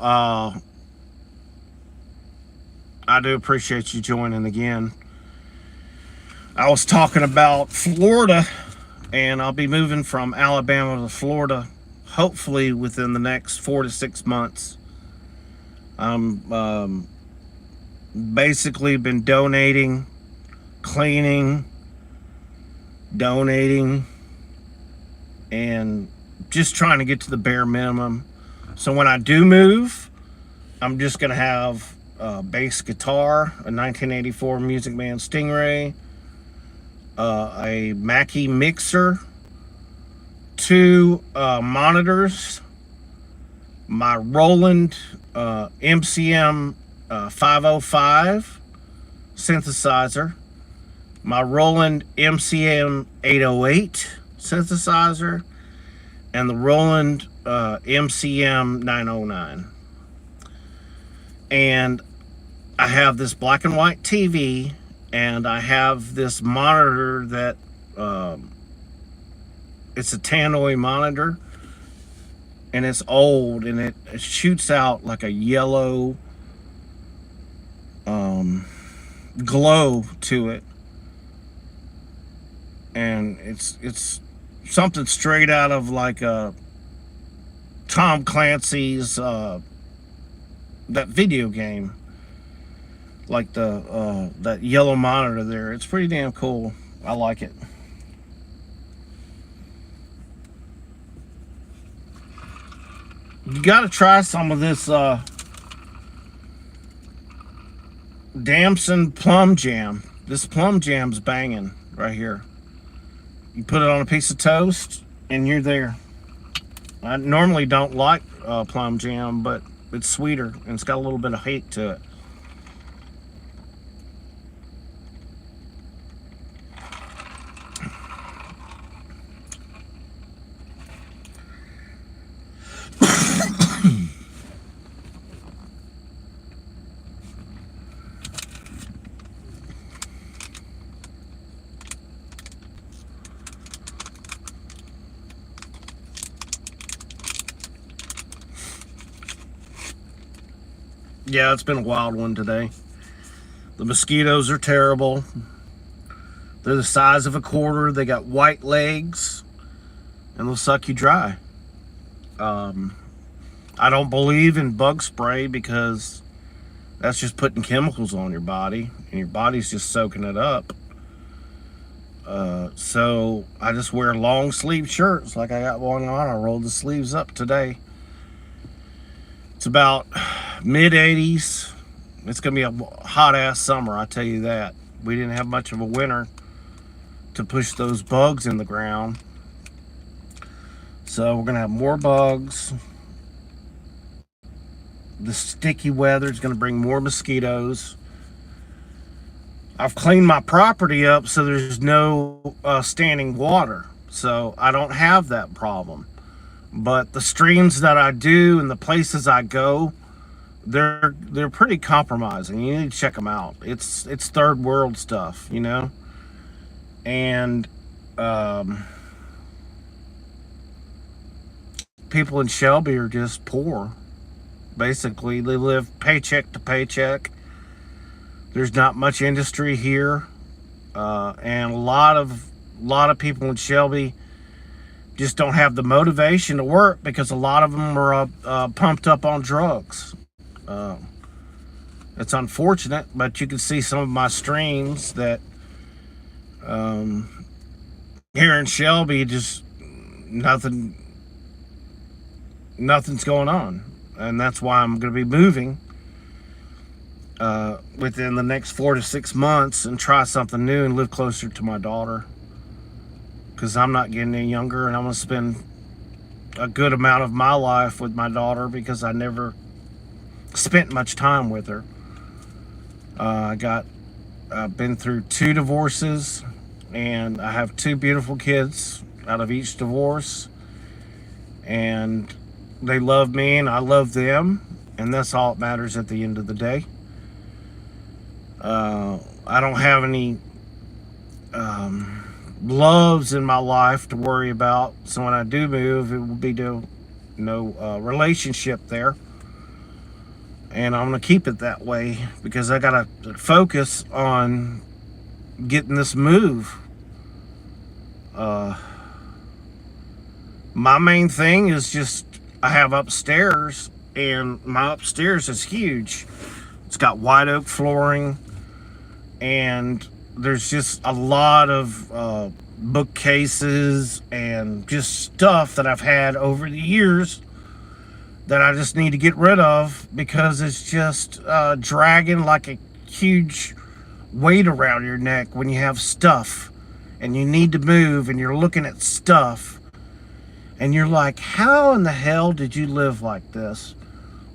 I do appreciate you joining again. I was talking about Florida, and I'll be moving from Alabama to Florida hopefully within the next 4 to 6 months. I'm basically been donating, cleaning, donating, and just trying to get to the bare minimum. So when I do move, I'm just gonna have a bass guitar, a 1984 Music Man Stingray, a Mackie mixer, two monitors, my Roland MCM 505 synthesizer, my Roland MCM 808 synthesizer, and the Roland MCM 909. And I have this black and white TV, and I have this monitor that it's a Tannoy monitor, and it's old, and it shoots out like a yellow glow to it, and it's something straight out of like Tom Clancy's that video game, like the that yellow monitor there. It's pretty damn cool. I like it. You gotta try some of this Damson plum jam. This plum jam's banging right here. You put it on a piece of toast and you're there. I normally don't like plum jam, but it's sweeter and it's got a little bit of heat to it. Yeah, it's been a wild one today. The mosquitoes are terrible. They're the size of a quarter. They got white legs, and they'll suck you dry. I don't believe in bug spray because that's just putting chemicals on your body, and your body's just soaking it up. So I just wear long sleeve shirts like I got one on. I rolled the sleeves up today. It's about mid 80s. It's gonna be a hot ass summer, I tell you that. We didn't have much of a winter to push those bugs in the ground, so we're gonna have more bugs. The sticky weather is gonna bring more mosquitoes. I've cleaned my property up so there's no standing water, so I don't have that problem. But the streams that I do and the places I go, they're pretty compromising. You need to check them out. It's third world stuff, you know. And people in Shelby are just poor. Basically, they live paycheck to paycheck. There's not much industry here, and a lot of people in Shelby just don't have the motivation to work because a lot of them are pumped up on drugs. It's unfortunate, but you can see some of my streams that here in Shelby, just nothing's going on, and that's why I'm going to be moving within the next 4 to 6 months and try something new and live closer to my daughter, because I'm not getting any younger, and I'm going to spend a good amount of my life with my daughter because I never spent much time with her. I've been through 2 divorces, and I have 2 beautiful kids out of each divorce, and they love me and I love them, and that's all that matters at the end of the day. I don't have any loves in my life to worry about, so when I do move, it will be no relationship there. And I'm going to keep it that way because I got to focus on getting this move. My main thing is just I have upstairs, and my upstairs is huge. It's got white oak flooring, and there's just a lot of bookcases and just stuff that I've had over the years that I just need to get rid of because it's just dragging like a huge weight around your neck when you have stuff and you need to move and you're looking at stuff and you're like, how in the hell did you live like this?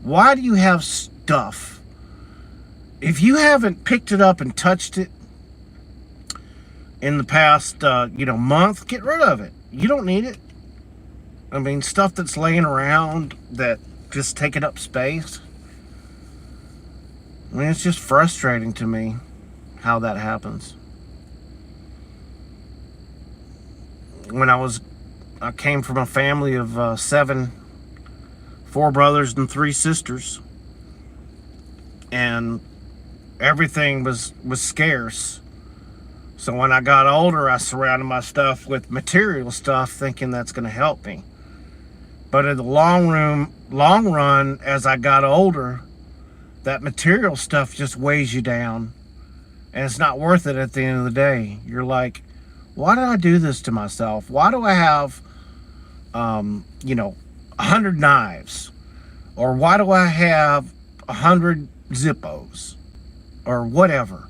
Why do you have stuff? If you haven't picked it up and touched it in the past month, get rid of it. You don't need it. I mean, stuff that's laying around that just taking up space. I mean, it's just frustrating to me how that happens. When I came from a family of 7, 4 brothers and 3 sisters, and everything was scarce. So when I got older, I surrounded my stuff with material stuff, thinking that's going to help me. But in the long run, as I got older, that material stuff just weighs you down. And it's not worth it at the end of the day. You're like, why did I do this to myself? Why do I have, 100 knives? Or why do I have 100 Zippos? Or whatever.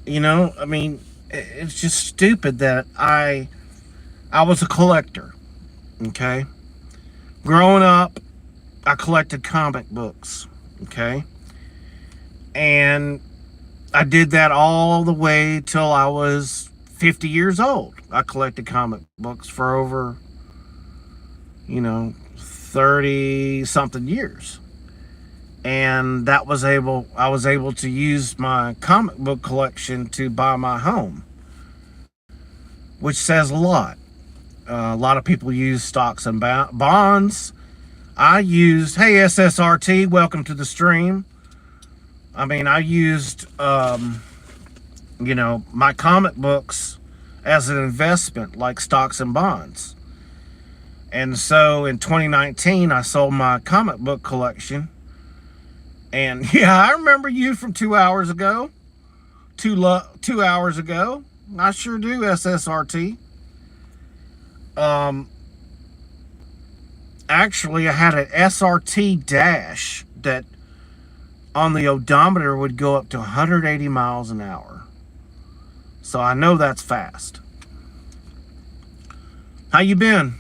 I mean, it's just stupid that I was a collector, okay? Growing up, I collected comic books, okay? And I did that all the way till I was 50 years old. I collected comic books for over, 30 something years. And I was able to use my comic book collection to buy my home, which says a lot. A lot of people use stocks and bonds. I used, hey SSRT, welcome to the stream. I mean, I used, my comic books as an investment, like stocks and bonds. And so in 2019, I sold my comic book collection. And yeah, I remember you from 2 hours ago. 2 hours ago. I sure do, SSRT. Actually, I had an SRT dash that on the odometer would go up to 180 miles an hour. So I know that's fast. How you been?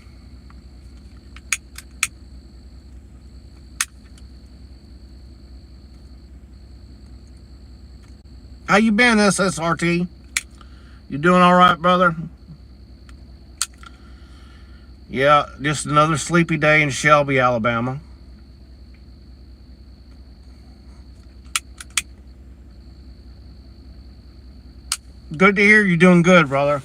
How you been, SSRT? You doing all right, brother? Yeah, just another sleepy day in Shelby, Alabama. Good to hear you're doing good, brother.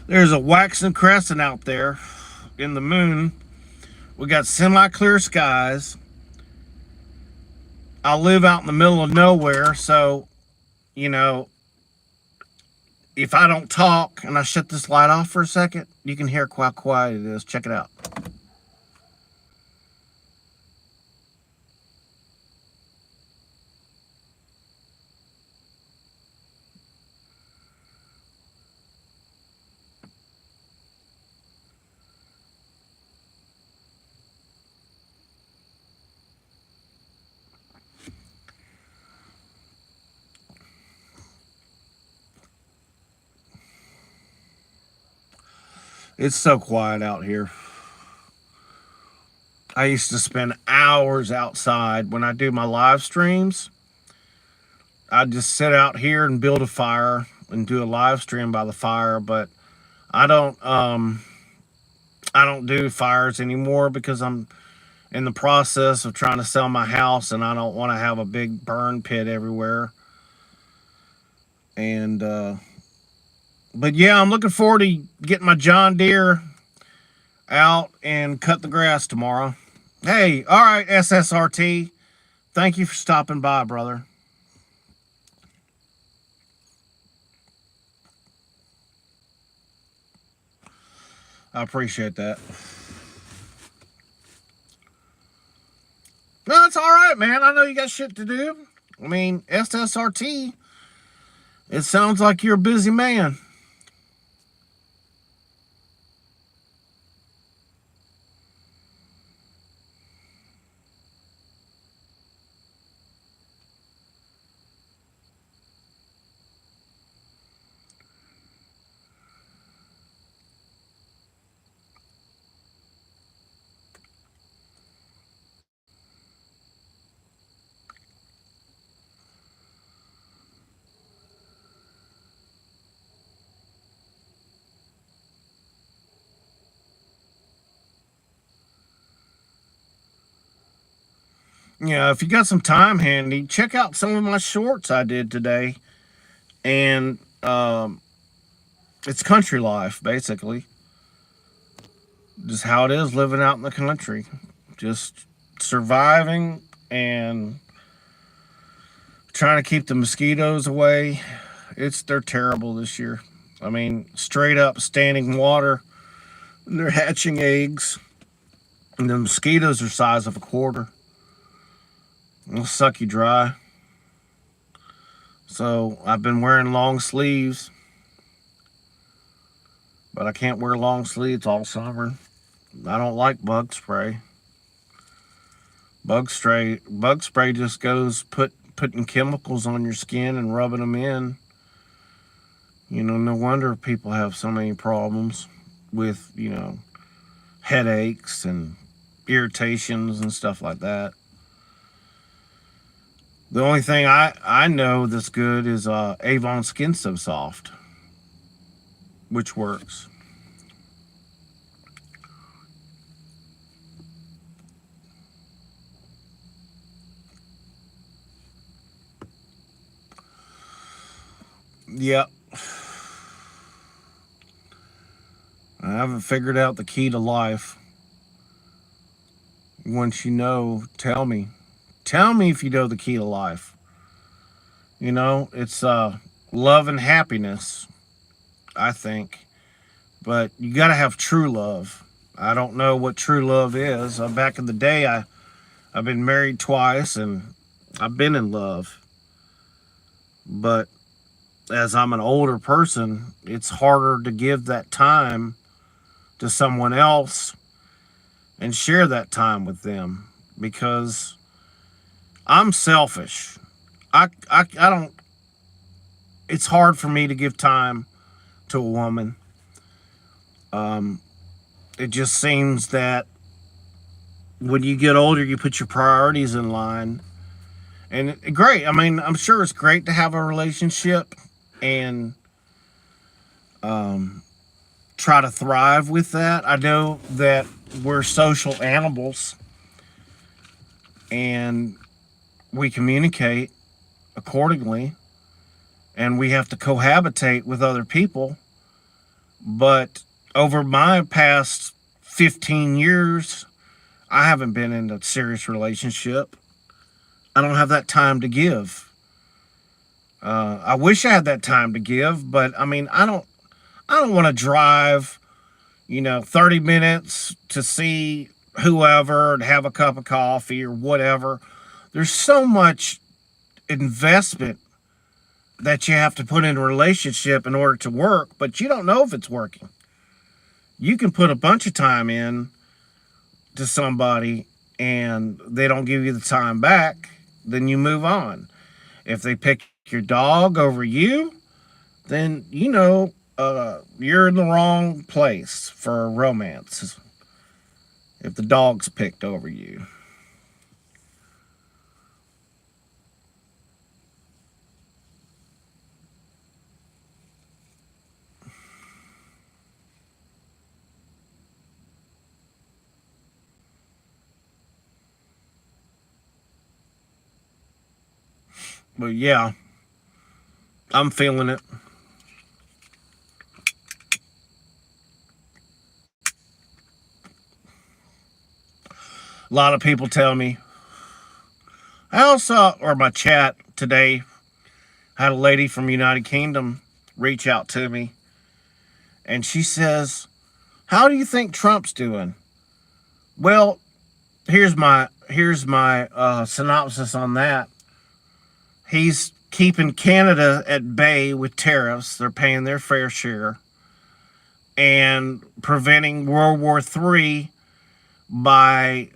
There's a waxing crescent out there in the moon. We got semi-clear skies. I live out in the middle of nowhere, so, if I don't talk and I shut this light off for a second, you can hear how quiet it is. Check it out. It's so quiet out here. I used to spend hours outside when I do my live streams. I'd just sit out here and build a fire and do a live stream by the fire, but I don't do fires anymore because I'm in the process of trying to sell my house and I don't want to have a big burn pit everywhere. And but yeah, I'm looking forward to getting my John Deere out and cut the grass tomorrow. Hey, all right, SSRT. Thank you for stopping by, brother. I appreciate that. No, it's all right, man. I know you got shit to do. I mean, SSRT, it sounds like you're a busy man. Yeah, if you got some time handy, check out some of my shorts I did today. And it's country life, basically. Just how it is living out in the country. Just surviving and trying to keep the mosquitoes away. They're terrible this year. I mean, straight up standing water. They're hatching eggs. And the mosquitoes are the size of a quarter. They'll suck you dry. So I've been wearing long sleeves. But I can't wear long sleeves all summer. I don't like bug spray. Bug spray just goes putting chemicals on your skin and rubbing them in. You know, no wonder people have so many problems with, headaches and irritations and stuff like that. The only thing I know that's good is Avon Skin So Soft, which works. Yep. I haven't figured out the key to life. Once you know, tell me. Tell me if you know the key to life. It's love and happiness, I think. But you got to have true love. I don't know what true love is. Back in the day, I've been married twice and I've been in love. But as I'm an older person, it's harder to give that time to someone else and share that time with them because I'm selfish. I don't, it's hard for me to give time to a woman. It just seems that when you get older, you put your priorities in line. And great. I mean, I'm sure it's great to have a relationship and try to thrive with that. I know that we're social animals and we communicate accordingly and we have to cohabitate with other people. But over my past 15 years, I haven't been in a serious relationship. I don't have that time to give. I wish I had that time to give, but I mean, I don't want to drive, 30 minutes to see whoever and have a cup of coffee or whatever. There's so much investment that you have to put in a relationship in order to work, but you don't know if it's working. You can put a bunch of time in to somebody and they don't give you the time back, then you move on. If they pick your dog over you, then you're in the wrong place for romance if the dog's picked over you. But yeah, I'm feeling it. A lot of people tell me. I also, or my chat today, had a lady from United Kingdom reach out to me, and she says, "How do you think Trump's doing?" Well, here's my synopsis on that. He's keeping Canada at bay with tariffs. They're paying their fair share, and preventing World War III by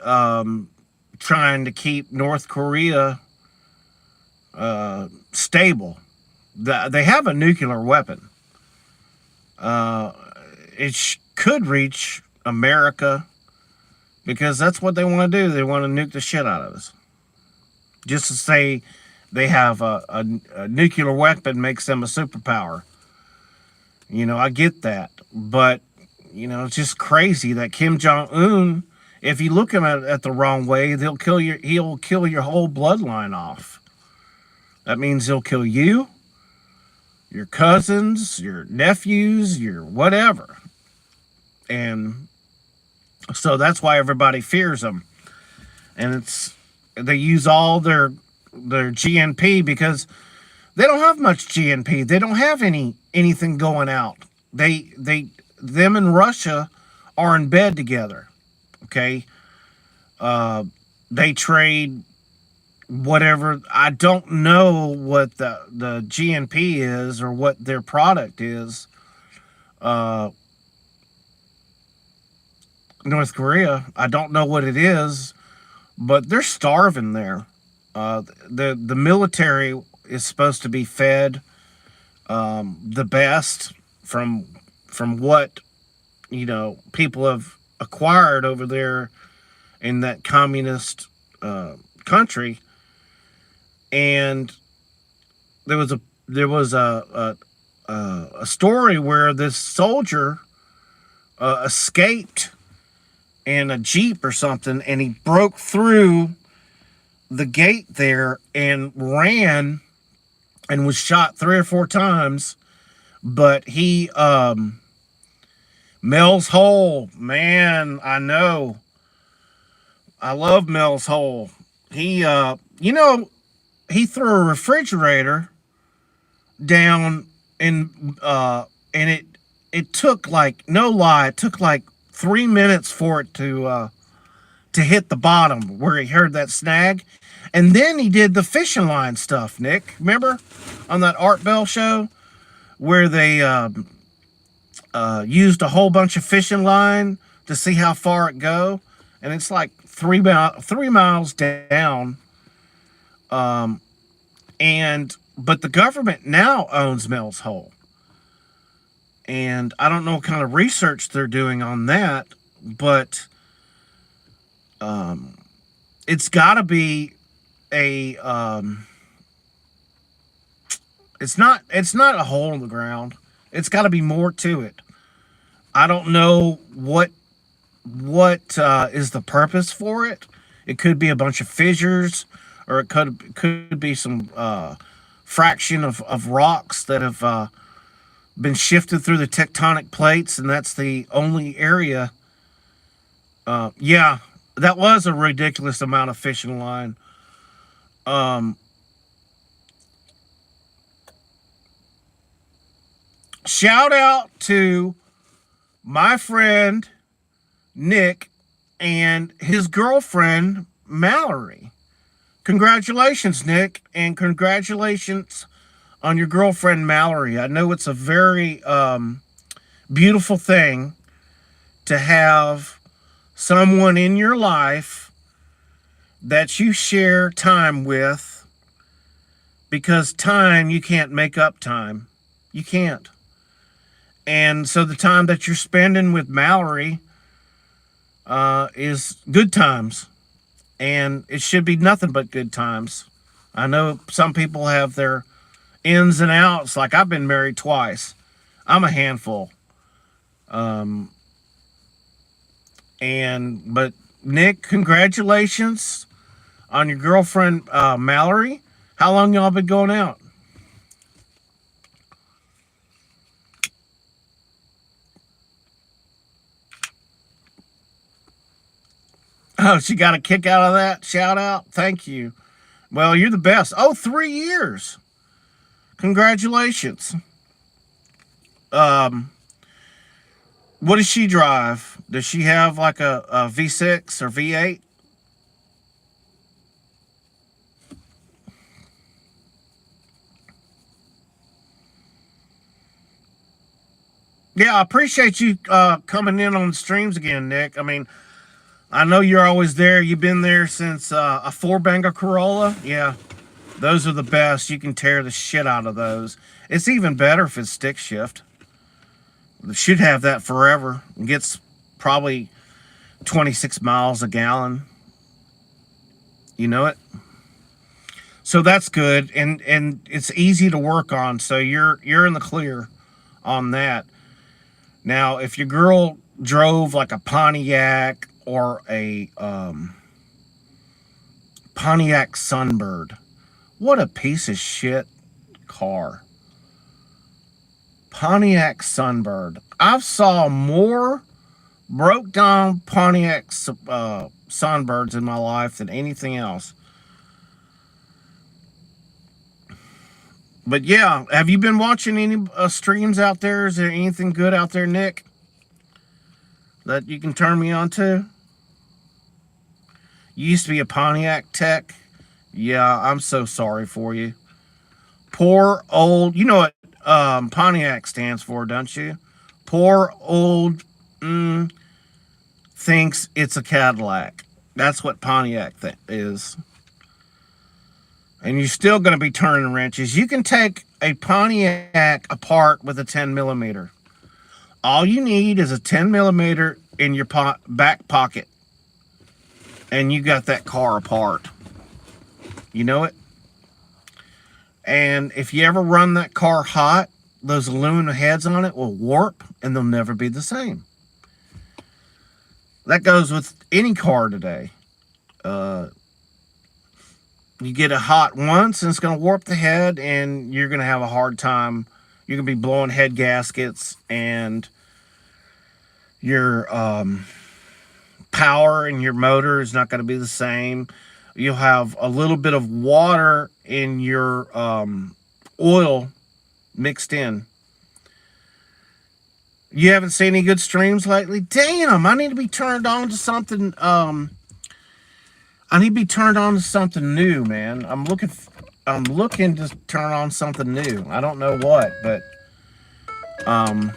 trying to keep North Korea stable. They have a nuclear weapon. It could reach America because that's what they want to do. They want to nuke the shit out of us. Just to say they have a nuclear weapon makes them a superpower. I get that. But, it's just crazy that Kim Jong-un, if you look at it the wrong way, he'll kill your whole bloodline off. That means he'll kill you, your cousins, your nephews, your whatever. And so that's why everybody fears them. And they use all their GNP because they don't have much GNP. They don't have anything going out. Them and Russia are in bed together. Okay. They trade whatever. I don't know what the GNP is or what their product is. North Korea, I don't know what it is, but they're starving there. The military is supposed to be fed the best from what people have acquired over there in that communist country. And there was a story where this soldier escaped in a Jeep or something, and he broke through the gate there and ran and was shot 3 or 4 times. But he Mel's Hole, man, I know. I love Mel's Hole. He he threw a refrigerator down and it took no lie, it took 3 minutes for it to hit the bottom where he heard that snag. And then he did the fishing line stuff, Nick. Remember on that Art Bell show where they used a whole bunch of fishing line to see how far it go? And it's 3 miles down. But the government now owns Mel's Hole. And I don't know what kind of research they're doing on that, but it's got to be a it's not a hole in the ground. It's got to be more to it. I don't know what is the purpose for it. It could be a bunch of fissures, or it could be some fraction of rocks that have been shifted through the tectonic plates, and that's the only area. Yeah, that was a ridiculous amount of fishing line. Shout out to my friend Nick and his girlfriend Mallory. Congratulations, Nick, and congratulations on your girlfriend Mallory. I know it's a very beautiful thing to have someone in your life that you share time with, because time, you can't make up time. You can't. And so the time that you're spending with Mallory is good times. And it should be nothing but good times. I know some people have their ins and outs. Like, I've been married twice. I'm a handful. But Nick, congratulations on your girlfriend Mallory. How long y'all been going out? Oh, she got a kick out of that shout out. Thank you. Well, you're the best. Oh, 3 years. Congratulations. Um, what does she drive? Does she have like a V6 or V8? Yeah, I appreciate you coming in on the streams again, Nick. I mean, I know you're always there. You've been there since a four-banger Corolla. Yeah, those are the best. You can tear the shit out of those. It's even better if it's stick shift. It should have that forever. It gets probably 26 miles a gallon. You know it? So that's good, and it's easy to work on. So you're in the clear on that. Now, if your girl drove like a Pontiac or a Pontiac Sunbird, what a piece of shit car. Pontiac Sunbird. I've saw more broke down Pontiac Sunbirds in my life than anything else. But yeah, have you been watching any streams out there? Is there anything good out there, Nick, that you can turn me on to? You used to be a Pontiac tech. Yeah, I'm so sorry for you. Poor old, you know what Pontiac stands for, don't you? Poor old thinks it's a Cadillac. That's what Pontiac is. And you're still going to be turning wrenches. You can take a Pontiac apart with a 10 millimeter. All you need is a 10 millimeter in your back pocket. And you got that car apart. You know it? And if you ever run that car hot, those aluminum heads on it will warp and they'll never be the same. That goes with any car today. You get it hot once and it's going to warp the head and you're going to have a hard time. You're going to be blowing head gaskets and your power in your motor is not going to be the same. You'll have a little bit of water in your oil mixed in. You haven't seen any good streams lately? Damn, I need to be turned on to something. I need to be turned on to something new, man. I'm looking to turn on something new. I don't know what, but I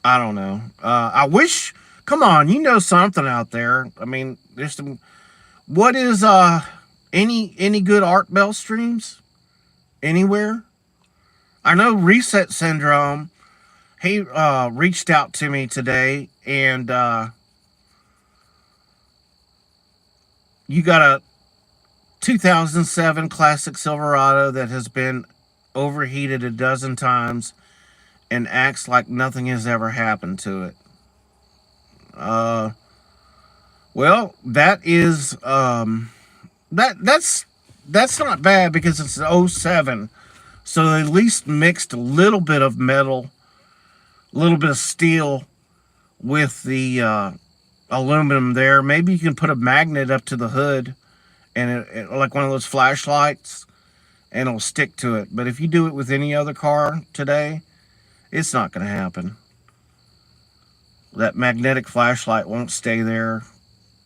don't know. I wish. Come on, you know something out there. I mean, there's some. What is any good Art Bell streams anywhere? I know Reset Syndrome. He reached out to me today, and you got a 2007 Classic Silverado that has been overheated a dozen times and acts like nothing has ever happened to it. Well, that is that's not bad because it's an 07. So they at least mixed a little bit of metal, a little bit of steel with the aluminum there. Maybe you can put a magnet up to the hood and it like one of those flashlights and it'll stick to it. But if you do it with any other car today, it's not going to happen. That magnetic flashlight won't stay there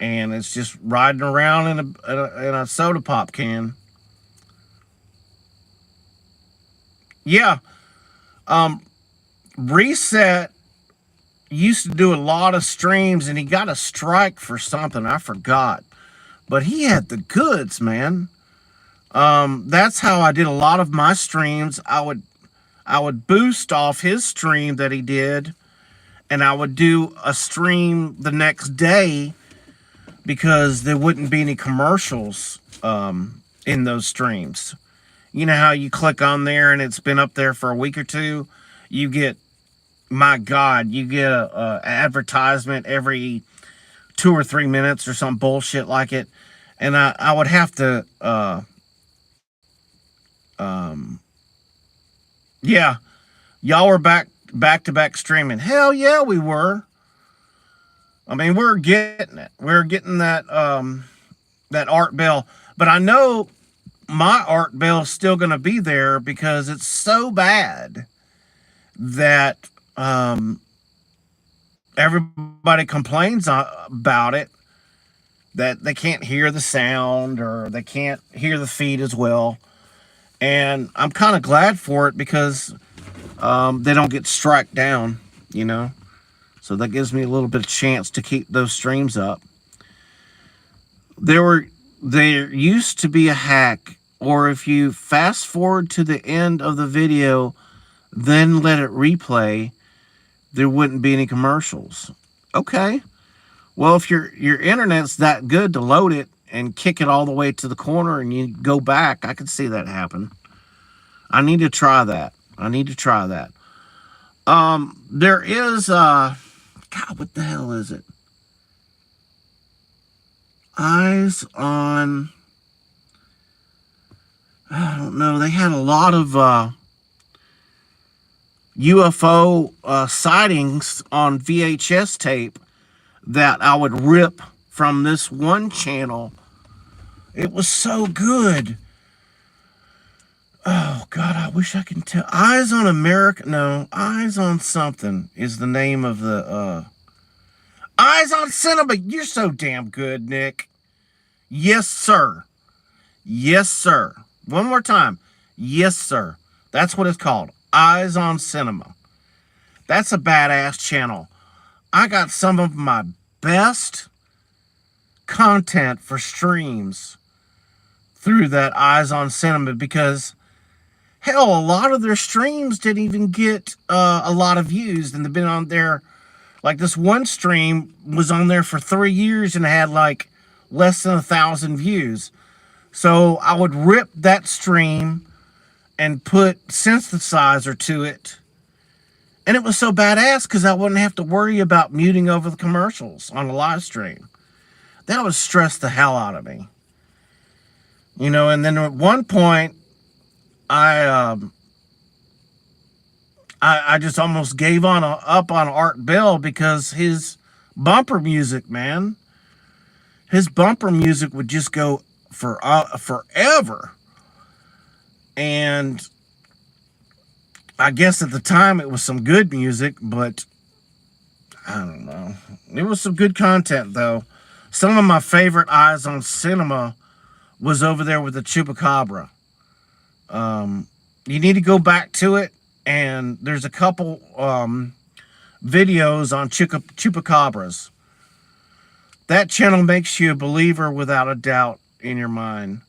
and it's just riding around in a soda pop can. Yeah. Reset used to do a lot of streams and he got a strike for something. I forgot. But he had the goods, man. That's how I did a lot of my streams. I would boost off his stream that he did, and I would do a stream the next day because there wouldn't be any commercials in those streams. You know how you click on there and it's been up there for a week or two? You get, my God, you get a advertisement every 2 or 3 minutes or some bullshit like it. And I would have to, yeah, y'all were back to back streaming. Hell yeah, we were. I mean, we're getting it. We're getting that art bell. But I know my art bell is still going to be there because it's so bad that everybody complains about it, that they can't hear the sound or they can't hear the feed as well. And I'm kind of glad for it because they don't get struck down, you know. So that gives me a little bit of chance to keep those streams up. There used to be a hack, or if you fast forward to the end of the video, then let it replay, there wouldn't be any commercials. Okay. Well, if your internet's that good to load it and kick it all the way to the corner and you go back, I could see that happen. I need to try that. There is God, what the hell is it? Eyes on, I don't know. They had a lot of UFO sightings on VHS tape that I would rip from this one channel. It was so good. Oh God, I wish I could tell. Eyes on America. No, Eyes on something is the name of the Eyes on Cinema. You're so damn good, Nick. Yes, sir. Yes, sir. One more time. Yes, sir. That's what it's called. Eyes on Cinema. That's a badass channel. I got some of my best content for streams through that Eyes on Cinema because, hell, a lot of their streams didn't even get a lot of views, and they've been on there. Like this one stream was on there for 3 years and had like less than 1,000 views. So I would rip that stream and put synthesizer to it. And it was so badass because I wouldn't have to worry about muting over the commercials on a live stream. That would stress the hell out of me. You know, and then at one point, I just almost gave up on Art Bell because his bumper music, man, his bumper music would just go for forever. And I guess at the time it was some good music, but I don't know. It was some good content though. Some of my favorite Eyes on Cinema was over there with the Chupacabra. You need to go back to it, and there's a couple videos on Chupacabras. That channel makes you a believer without a doubt in your mind.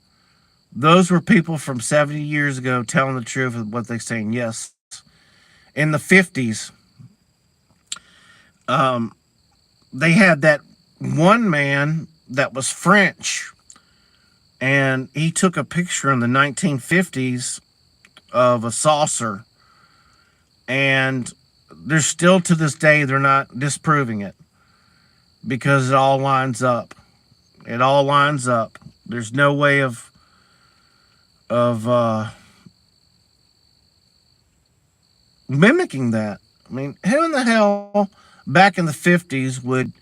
Those were people from 70 years ago telling the truth of what they're saying. Yes. In the 50s, they had that one man that was French, and he took a picture in the 1950s of a saucer, and there's still to this day, they're not disproving it because it all lines up. It all lines up. There's no way of mimicking that. I mean, who in the hell back in the 50s would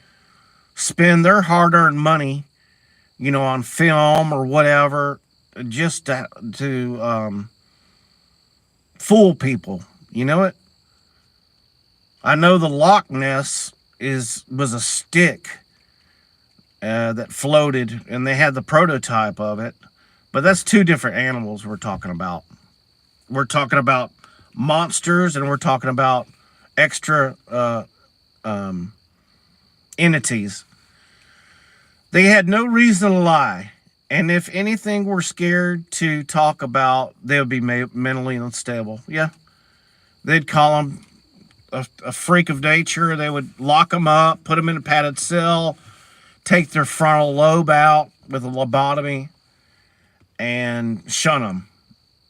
spend their hard-earned money, you know, on film or whatever, just to fool people? You know it? I know the Loch Ness was a stick that floated, and they had the prototype of it. But that's two different animals we're talking about. We're talking about monsters, and we're talking about extra entities. They had no reason to lie. And if anything we're scared to talk about, they would be mentally unstable. Yeah. They'd call them a freak of nature. They would lock them up, put them in a padded cell, take their frontal lobe out with a lobotomy, and shun them.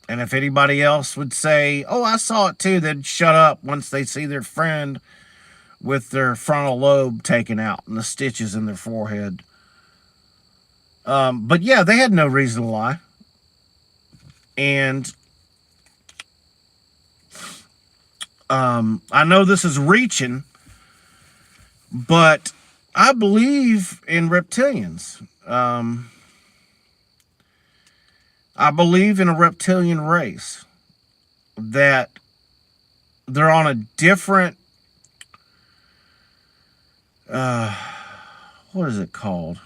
And if anybody else would say, oh, I saw it too, they'd shut up once they see their friend with their frontal lobe taken out and the stitches in their forehead. But yeah, they had no reason to lie. And I know this is reaching, but I believe in reptilians. I believe in a reptilian race that they're on a different, what is it called?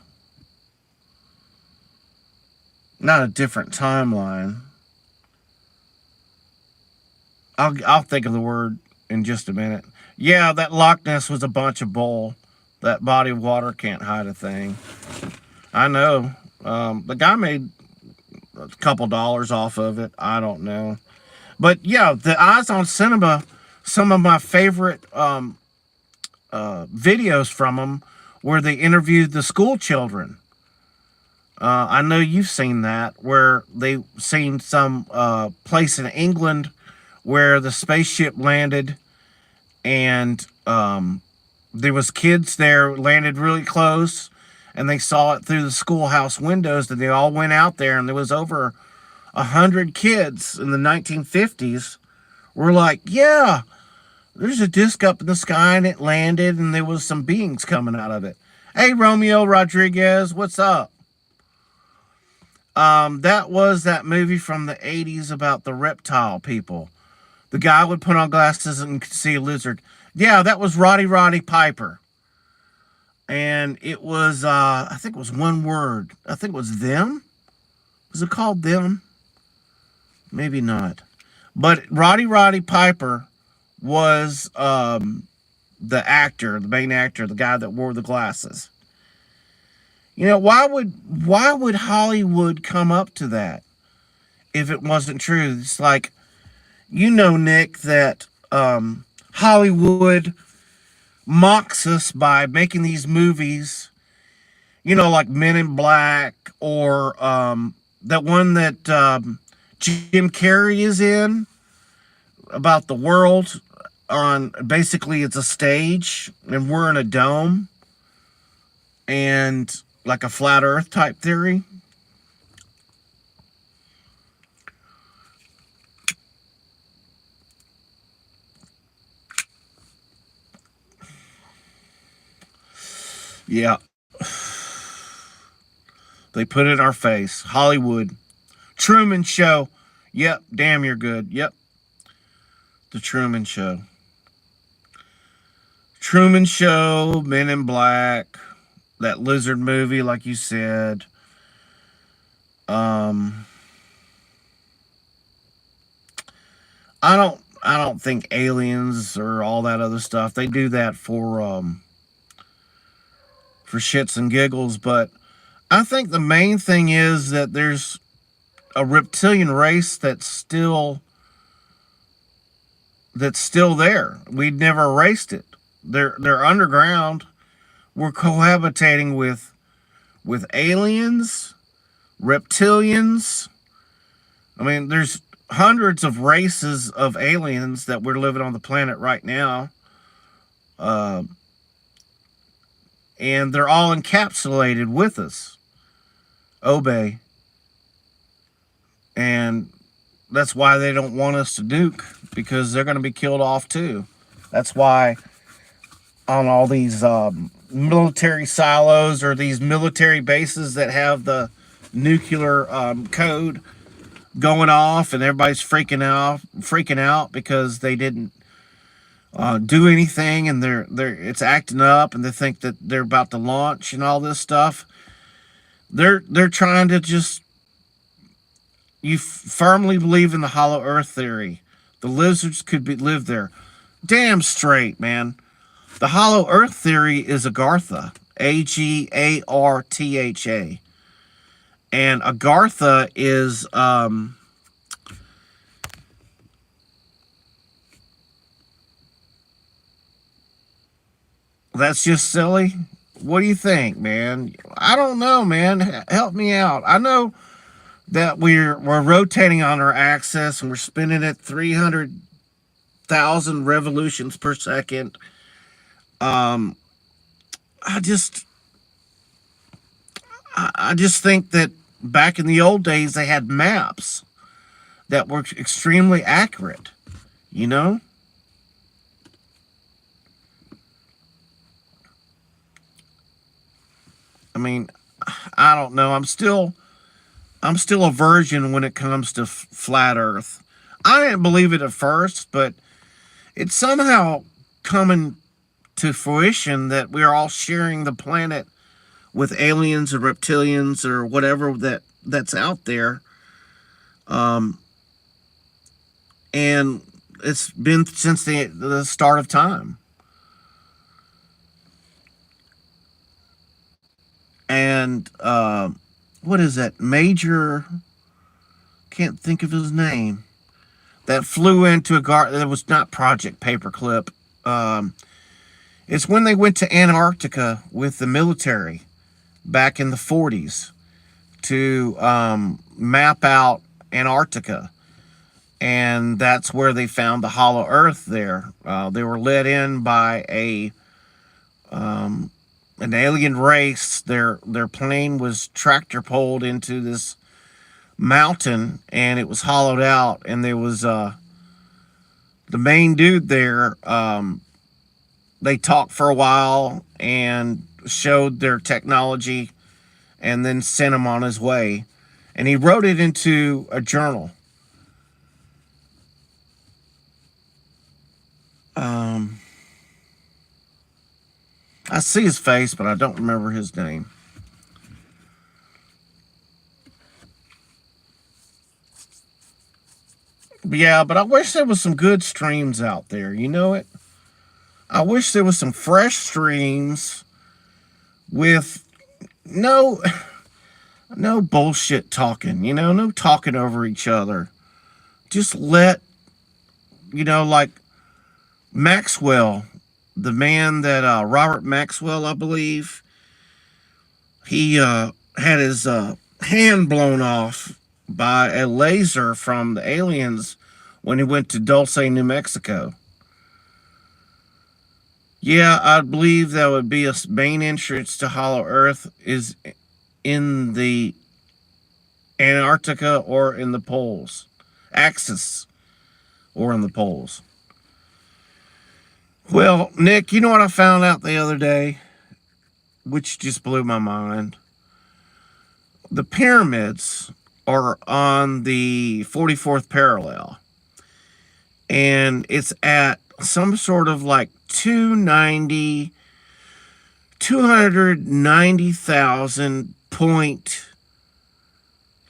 Not a different timeline. I'll think of the word in just a minute. Yeah, that Loch Ness was a bunch of bull. That body of water can't hide a thing. I know. The guy made a couple dollars off of it. I don't know. But yeah, the Eyes on Cinema, some of my favorite videos from them where they interviewed the school children. I know you've seen that, where they've seen some place in England where the spaceship landed, and there was kids there, landed really close, and they saw it through the schoolhouse windows, and they all went out there, and there was over 100 kids in the 1950s were like, yeah, there's a disc up in the sky, and it landed, and there was some beings coming out of it. Hey, Romeo Rodriguez, what's up? That was that movie from the 80s about the reptile people. The guy would put on glasses and could see a lizard. Yeah, that was Roddy Piper. And it was, I think it was one word. I think it was them. Was it called them? Maybe not. But Roddy Piper was the actor, the main actor, the guy that wore the glasses. You know, why would Hollywood come up to that if it wasn't true? It's like, you know, Nick, that Hollywood mocks us by making these movies, you know, like Men in Black, or that one that Jim Carrey is in about the world. On basically, it's a stage and we're in a dome, and like a flat Earth type theory. Yeah. They put it in our face. Hollywood. Truman Show. Yep. Damn, you're good. Yep. The Truman Show. Truman Show, Men in Black, that lizard movie, like you said. I don't think aliens or all that other stuff. They do that for shits and giggles, but I think the main thing is that there's a reptilian race that's still there. We'd never erased it. They're underground. We're cohabitating with aliens, reptilians. I mean, there's hundreds of races of aliens that we're living on the planet right now. And they're all encapsulated with us. Obey. And that's why they don't want us to nuke, because they're going to be killed off too. That's why on all these military silos, or these military bases that have the nuclear code going off, and everybody's freaking out because they didn't do anything, and it's acting up, and they think that they're about to launch and all this stuff. They're trying to just. You firmly believe in the hollow earth theory. The lizards could live there. Damn straight, man. The hollow earth theory is Agartha. Agartha. And Agartha is that's just silly. What do you think, man? I don't know, man. Help me out. I know that we're rotating on our axis, and we're spinning at 300,000 revolutions per second. I just think that back in the old days they had maps that were extremely accurate, you know? mean, I don't know. I'm still a virgin when it comes to flat Earth. I didn't believe it at first, but it's somehow coming to fruition that we're all sharing the planet with aliens or reptilians or whatever that's out there. Um, and it's been since the start of time. And what is that major? Can't think of his name. That flew into a gar. That was not Project Paperclip. Um, it's when they went to Antarctica with the military back in the 40s to map out Antarctica, and that's where they found the hollow Earth. There, they were led in by um, an alien race. Their plane was tractor pulled into this mountain, and it was hollowed out, and there was the main dude there. They talked for a while and showed their technology, and then sent him on his way. And he wrote it into a journal. Um, I see his face, but I don't remember his name. Yeah, but I wish there was some good streams out there. You know it. I wish there was some fresh streams with no no bullshit talking. No talking over each other. Just let like Maxwell, the man that Robert Maxwell, I believe, he had his hand blown off by a laser from the aliens when he went to Dulce, New Mexico. Yeah, I believe that would be a main entrance to Hollow Earth is in the Antarctica or in the poles, Axis or in the poles. Well, Nick, you know what I found out the other day, which just blew my mind? The pyramids are on the 44th parallel, and it's at some sort of like 290,000 point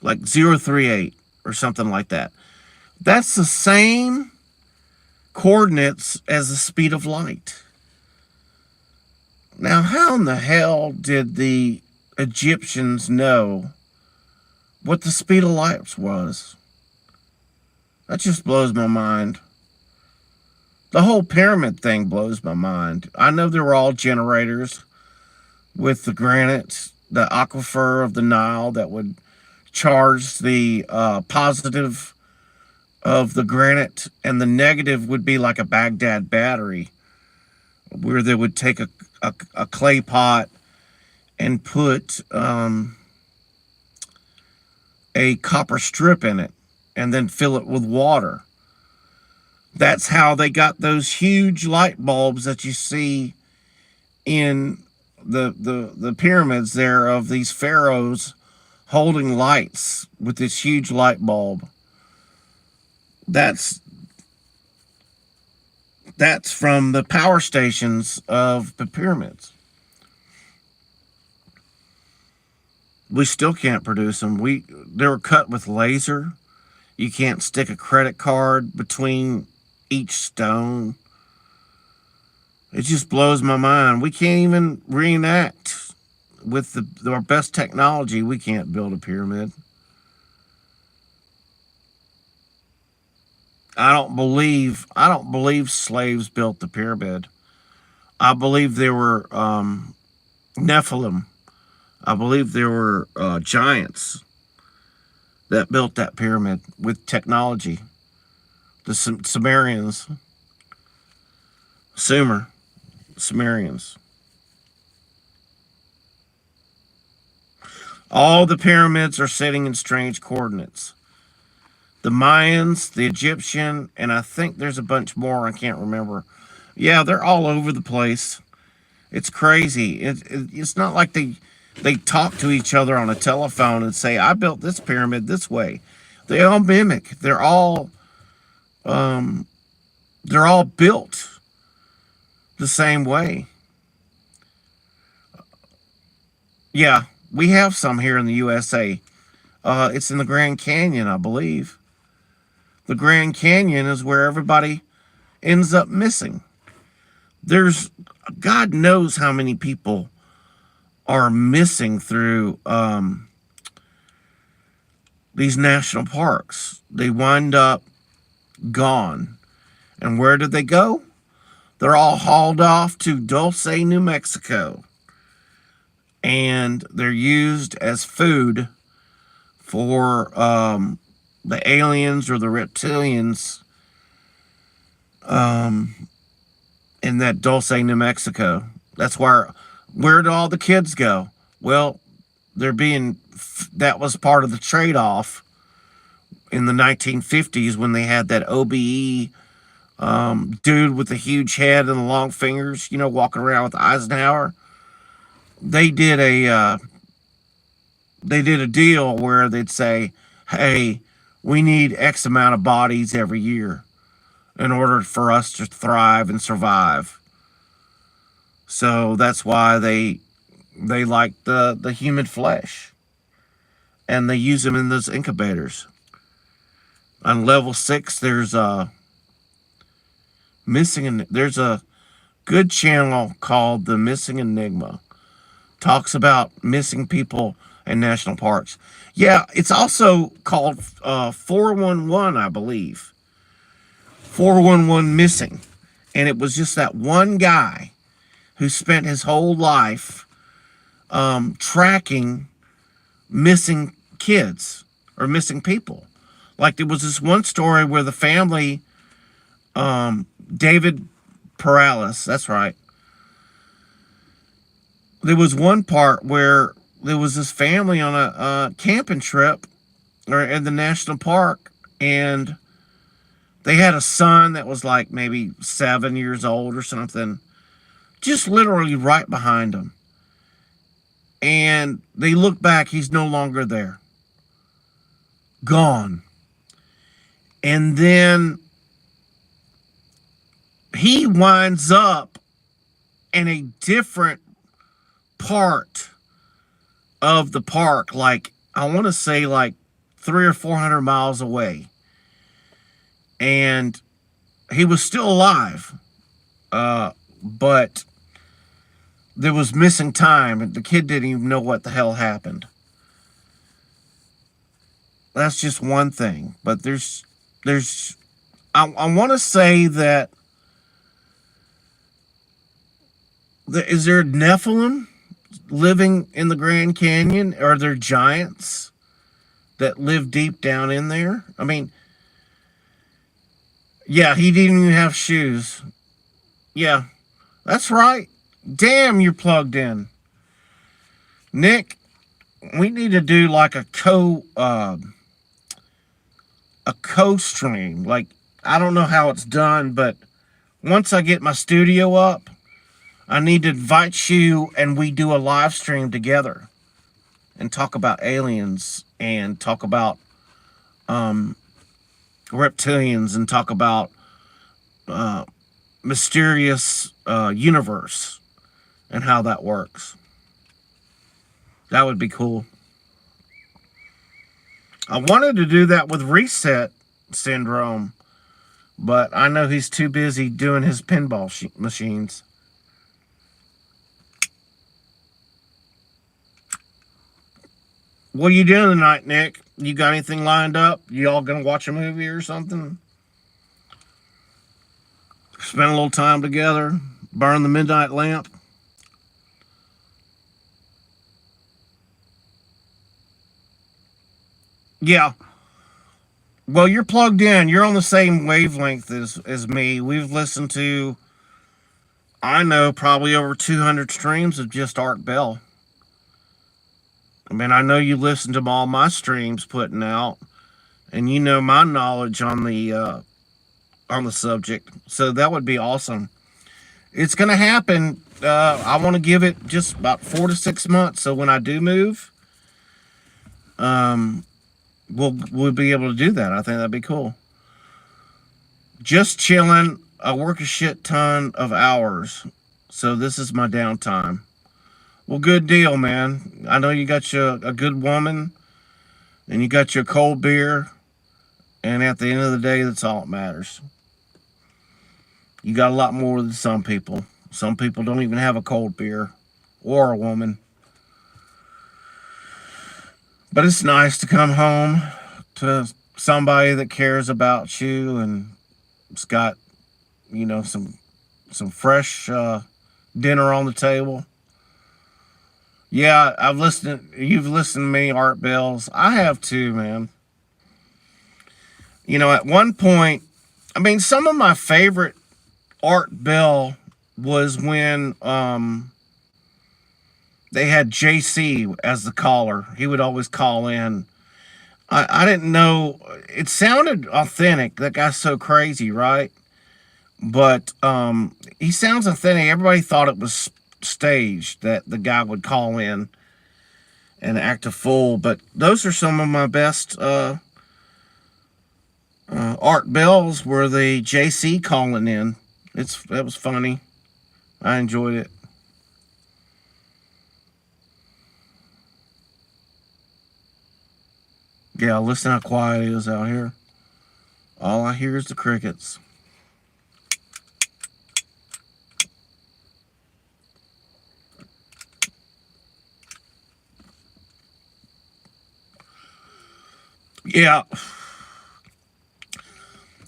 like 038 or something like that. That's the same coordinates as the speed of light. Now, how in the hell did the Egyptians know what the speed of light was? That just blows my mind. The whole pyramid thing blows my mind. I know they were all generators with the granite, the aquifer of the Nile that would charge the positive of the granite, and the negative would be like a Baghdad battery, where they would take a clay pot and put a copper strip in it and then fill it with water. That's how they got those huge light bulbs that you see in the pyramids there of these pharaohs holding lights with this huge light bulb. That's from the power stations of the pyramids. We still can't produce them. They were cut with laser. You can't stick a credit card between each stone. It just blows my mind. We can't even reenact with our best technology. We can't build a pyramid. I don't believe slaves built the pyramid. I believe there were Nephilim. I believe there were giants that built that pyramid with technology. The Sumerians. Sumerians. All the pyramids are sitting in strange coordinates. The Mayans, the Egyptian, and I think there's a bunch more I can't remember. Yeah, they're all over the place. It's crazy. It's not like they They talk to each other on a telephone and say, "I built this pyramid this way." They all mimic. Um, they're all built the same way. Yeah, we have some here in the USA. It's in the Grand Canyon, I believe. The Grand Canyon is where everybody ends up missing. There's God knows how many people are missing through these national parks. They wind up gone. And where did they go? They're all hauled off to Dulce, New Mexico. And they're used as food for the aliens or the reptilians in that Dulce, New Mexico. That's where do all the kids go? Well, that was part of the trade-off in the 1950s when they had that OBE dude with the huge head and the long fingers, walking around with Eisenhower. They did a deal where they'd say, "Hey, we need X amount of bodies every year in order for us to thrive and survive." So that's why they like the human flesh, and they use them in those incubators. On level 6, there's a good channel called The Missing Enigma. Talks about missing people in national parks. Yeah, it's also called 411, I believe. 411 missing. And it was just that one guy who spent his whole life tracking missing kids or missing people. Like there was this one story where the family, David Perales, that's right. There was one part where there was this family on a camping trip or in the national park, and they had a son that was like maybe 7 years old or something, just literally right behind them. And they look back, he's no longer there. Gone. And then he winds up in a different part of the park, like I want to say like 300 or 400 miles away, and he was still alive, but there was missing time, and the kid didn't even know what the hell happened. That's just one thing, but I want to say that is there Nephilim living in the Grand Canyon? Are there giants that live deep down in there? I mean, yeah, he didn't even have shoes. Yeah, that's right. Damn, you're plugged in. Nick, we need to do like a co-stream. Like, I don't know how it's done, but once I get my studio up, I need to invite you and we do a live stream together and talk about aliens and talk about reptilians and talk about mysterious universe and how that works. That would be cool. I wanted to do that with Reset Syndrome, but I know he's too busy doing his pinball machines. What are you doing tonight, Nick? You got anything lined up? You all gonna watch a movie or something? Spend a little time together? Burn the midnight lamp? Yeah. Well, you're plugged in. You're on the same wavelength as me. We've listened to, I know, probably over 200 streams of just Art Bell. I mean, I know you listen to all my streams putting out, and you know my knowledge on the subject. So that would be awesome. It's going to happen I want to give it just about 4 to 6 months. So when I do move, um, we'll be able to do that. I think that'd be cool. Just chilling. I work a shit ton of hours, so this is my downtime. Well, good deal, man. I know you got you a good woman, and you got your cold beer, and at the end of the day, that's all that matters. You got a lot more than some people. Some people don't even have a cold beer or a woman. But it's nice to come home to somebody that cares about you and it's got, some fresh dinner on the table. Yeah, you've listened to me, Art Bells. I have too, man. At one point, some of my favorite Art Bell was when they had JC as the caller. He would always call in. I didn't know. It sounded authentic. That guy's so crazy, right? But he sounds authentic. Everybody thought it was staged, that the guy would call in and act a fool. But those are some of my best Art Bells, were the JC calling in. That was funny. I enjoyed it. Yeah, listen how quiet it is out here. All I hear is the crickets. Yeah.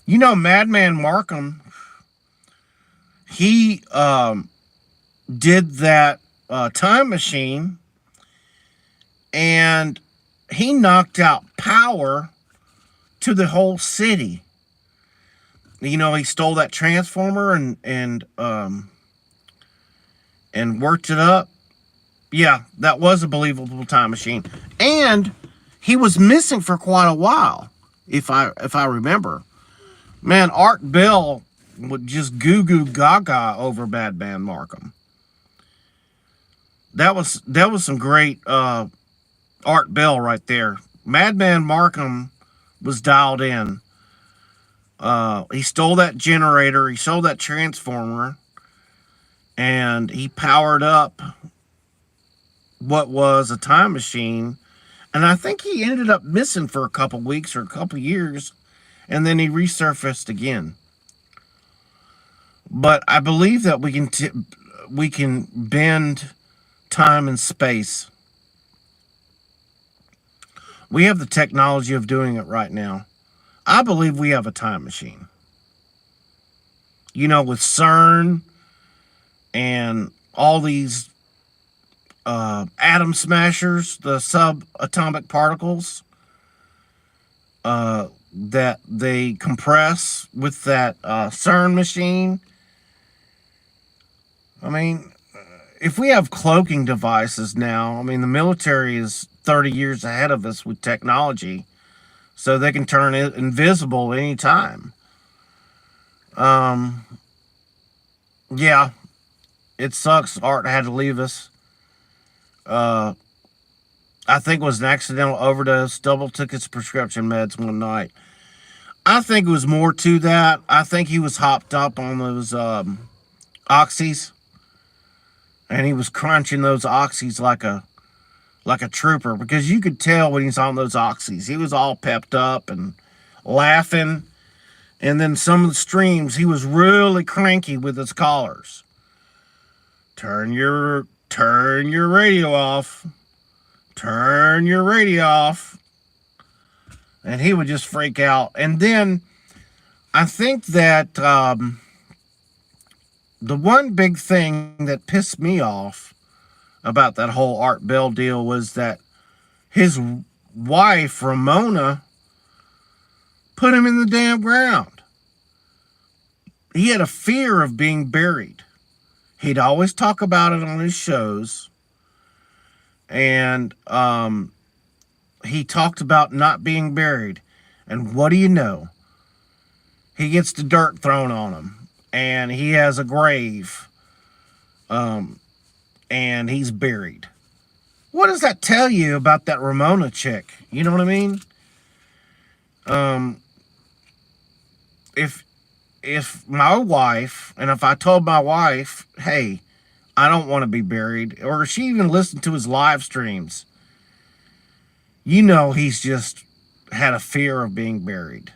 Madman Markham, he did that time machine, and he knocked out power to the whole city. He stole that transformer and worked it up. Yeah, that was a believable time machine. And he was missing for quite a while, if I remember. Man, Art Bell would just goo goo gaga over Madman Markham. That was some great Art Bell right there. Madman Markham was dialed in. He stole that generator, he stole that transformer, and he powered up what was a time machine. And I think he ended up missing for a couple weeks or a couple years, and then he resurfaced again. But I believe that we can bend time and space. We have the technology of doing it right now. I believe we have a time machine. With CERN and all these atom smashers, the subatomic particles that they compress with that CERN machine. If we have cloaking devices now, the military is 30 years ahead of us with technology, so they can turn it invisible anytime. Yeah, it sucks. Art had to leave us. I think it was an accidental overdose. Double took his prescription meds one night. I think it was more to that. I think he was hopped up on those oxys, and he was crunching those oxys like a trooper, because you could tell when he's on those oxys. He was all pepped up and laughing. And then some of the streams, he was really cranky with his callers. Turn your radio off. Turn your radio off. And he would just freak out. And then I think that the one big thing that pissed me off about that whole Art Bell deal was that his wife, Ramona, put him in the damn ground. He had a fear of being buried. He'd always talk about it on his shows. And he talked about not being buried. And what do you know? He gets the dirt thrown on him. And he has a grave and he's buried. What does that tell you about that Ramona chick? You know what I mean? Um, if my wife, and if I told my wife, hey, I don't want to be buried, or she even listened to his live streams, he's just had a fear of being buried.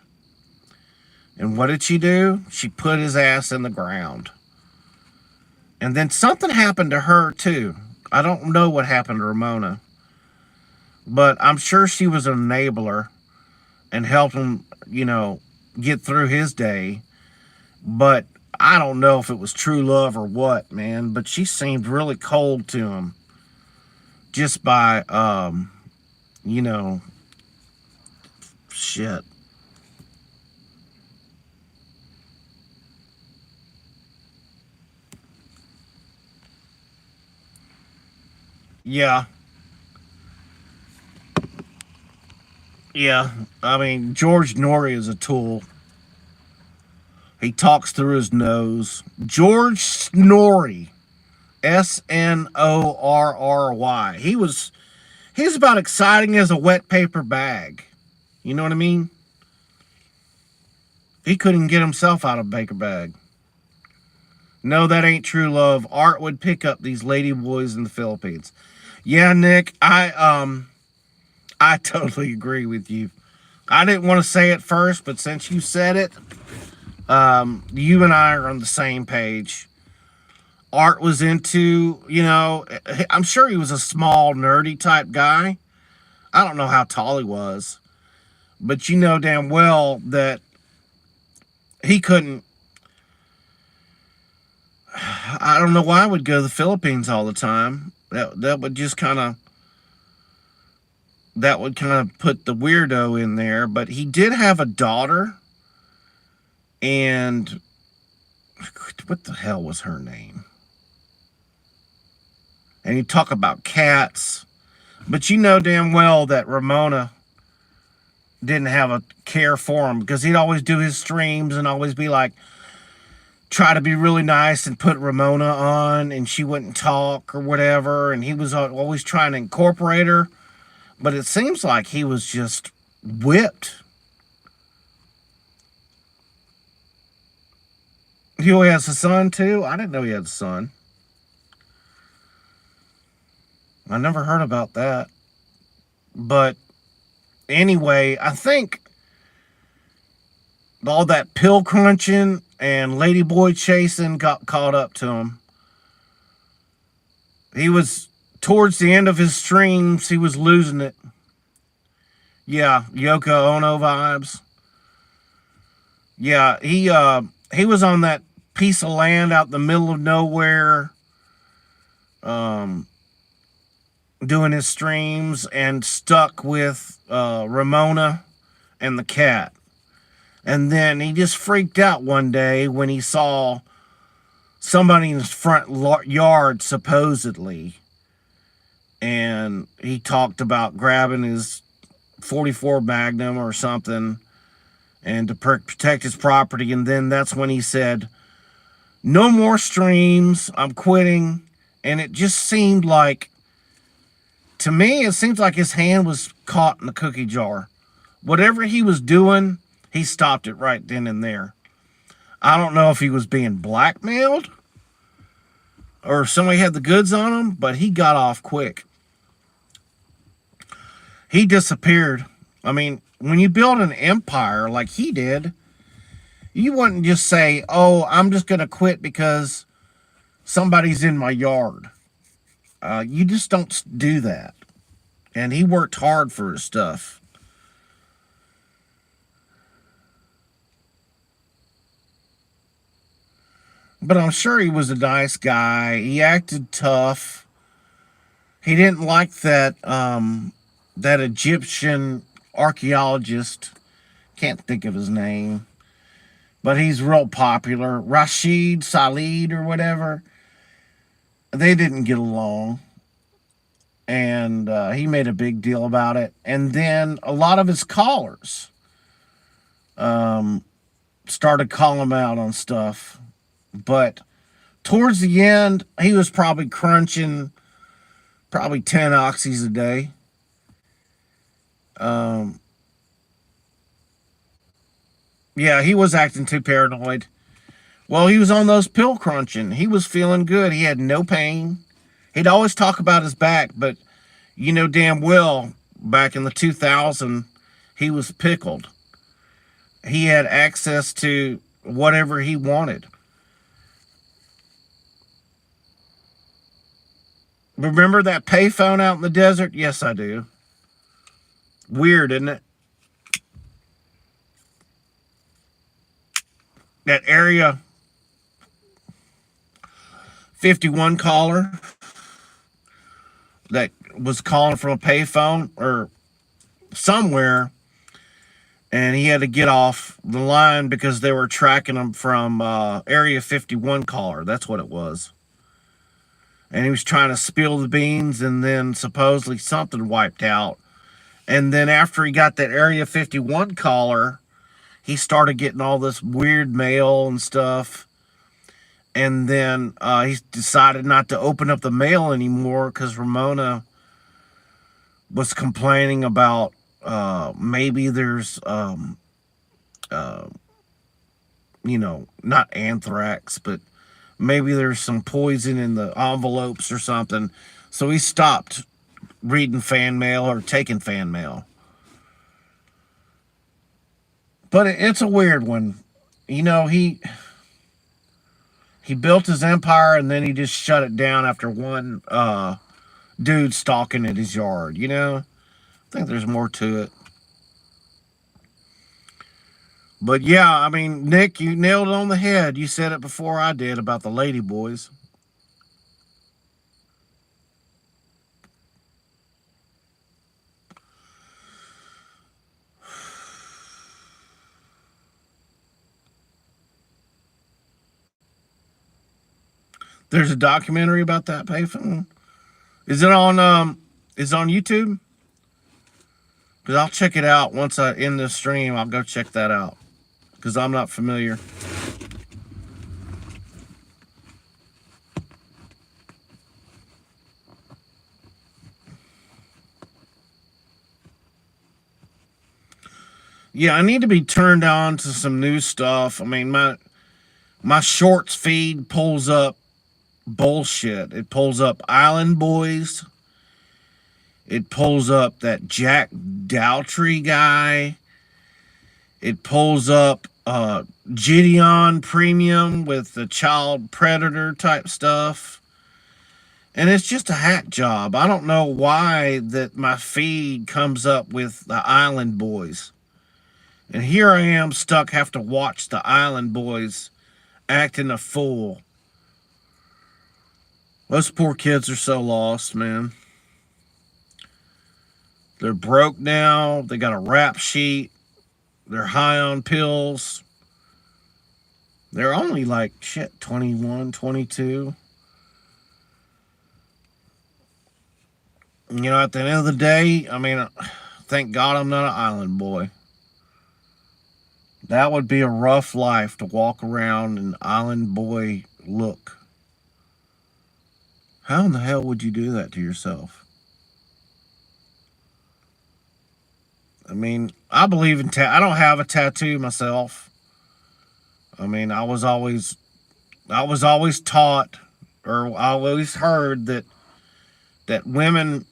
And what did she do? She put his ass in the ground. And then something happened to her too. I don't know what happened to Ramona, but I'm sure she was an enabler and helped him, get through his day. But I don't know if it was true love or what, man. But she seemed really cold to him just by, shit. Yeah. Yeah. I mean, George Norrie is a tool. He talks through his nose. George Snorri. Snorry. He's about exciting as a wet paper bag. You know what I mean? He couldn't get himself out of a paper bag. No, that ain't true love. Art would pick up these lady boys in the Philippines. Yeah, Nick, I totally agree with you. I didn't want to say it first, but since you said it, you and I are on the same page. Art was into, I'm sure he was a small, nerdy type guy. I don't know how tall he was, but you know damn well that he couldn't. I don't know why I would go to the Philippines all the time. That would just kind of put the weirdo in there. But he did have a daughter, and what the hell was her name? And you talk about cats, but you know damn well that Ramona didn't have a care for him, because he'd always do his streams and always be like, try to be really nice and put Ramona on, and she wouldn't talk or whatever, and he was always trying to incorporate her, but it seems like he was just whipped. He has a son too? I didn't know he had a son. I never heard about that. But anyway, I think all that pill crunching and ladyboy chasing got caught up to him. He was, towards the end of his streams, he was losing it. Yeah, Yoko Ono vibes. Yeah, he was on that piece of land out in the middle of nowhere, doing his streams, and stuck with Ramona and the cat. And then he just freaked out one day when he saw somebody in his front yard, supposedly. And he talked about grabbing his 44 Magnum or something, and to protect his property. And then that's when he said, no more streams, I'm quitting. And it just seemed like, to me, it seems like his hand was caught in the cookie jar. Whatever he was doing, he stopped it right then and there. I don't know if he was being blackmailed or if somebody had the goods on him, but he got off quick. He disappeared. I mean, when you build an empire like he did, you wouldn't just say, oh, I'm just going to quit because somebody's in my yard. You just don't do that. And he worked hard for his stuff. But I'm sure he was a nice guy. He acted tough. He didn't like that that Egyptian archaeologist. Can't think of his name. But he's real popular. Rashid Salid or whatever. They didn't get along. And he made a big deal about it. And then a lot of his callers started calling him out on stuff. But Towards the end, he was probably crunching probably 10 oxys a day. Um, yeah, he was acting too paranoid. Well, he was on those pill crunching. He was feeling good. He had no pain. He'd always talk about his back, but you know damn well back in the 2000, he was pickled. He had access to whatever he wanted. Remember that payphone out in the desert? Yes, I do. Weird, isn't it? That area 51 caller that was calling from a payphone or somewhere, and he had to get off the line because they were tracking him from area 51 caller. That's what it was. And he was trying to spill the beans, and then supposedly something wiped out. And then after he got that area 51 caller, he started getting all this weird mail and stuff. And then he decided not to open up the mail anymore because Ramona was complaining about maybe there's, not anthrax, but maybe there's some poison in the envelopes or something. So he stopped reading fan mail or taking fan mail. But it's a weird one. He built his empire and then he just shut it down after one dude stalking at his yard. I think there's more to it. But yeah, I mean, Nick, you nailed it on the head. You said it before I did about the lady boys. There's a documentary about that payphone. Is it on YouTube? Because I'll check it out once I end this stream. I'll go check that out. Because I'm not familiar. Yeah, I need to be turned on to some new stuff. I mean, my shorts feed pulls up bullshit. It pulls up Island Boys. It pulls up that Jack Dowtry guy. It pulls up Gideon Premium with the child predator type stuff. And it's just a hack job. I don't know why that my feed comes up with the Island Boys. And here I am stuck, have to watch the Island Boys acting a fool. Those poor kids are so lost, man. They're broke now. They got a rap sheet. They're high on pills. They're only like, 21, 22. At the end of the day, I mean, thank God I'm not an island boy. That would be a rough life to walk around in island boy look. How in the hell would you do that to yourself? I mean, I believe in I don't have a tattoo myself. I mean, I was always taught, or I always heard that women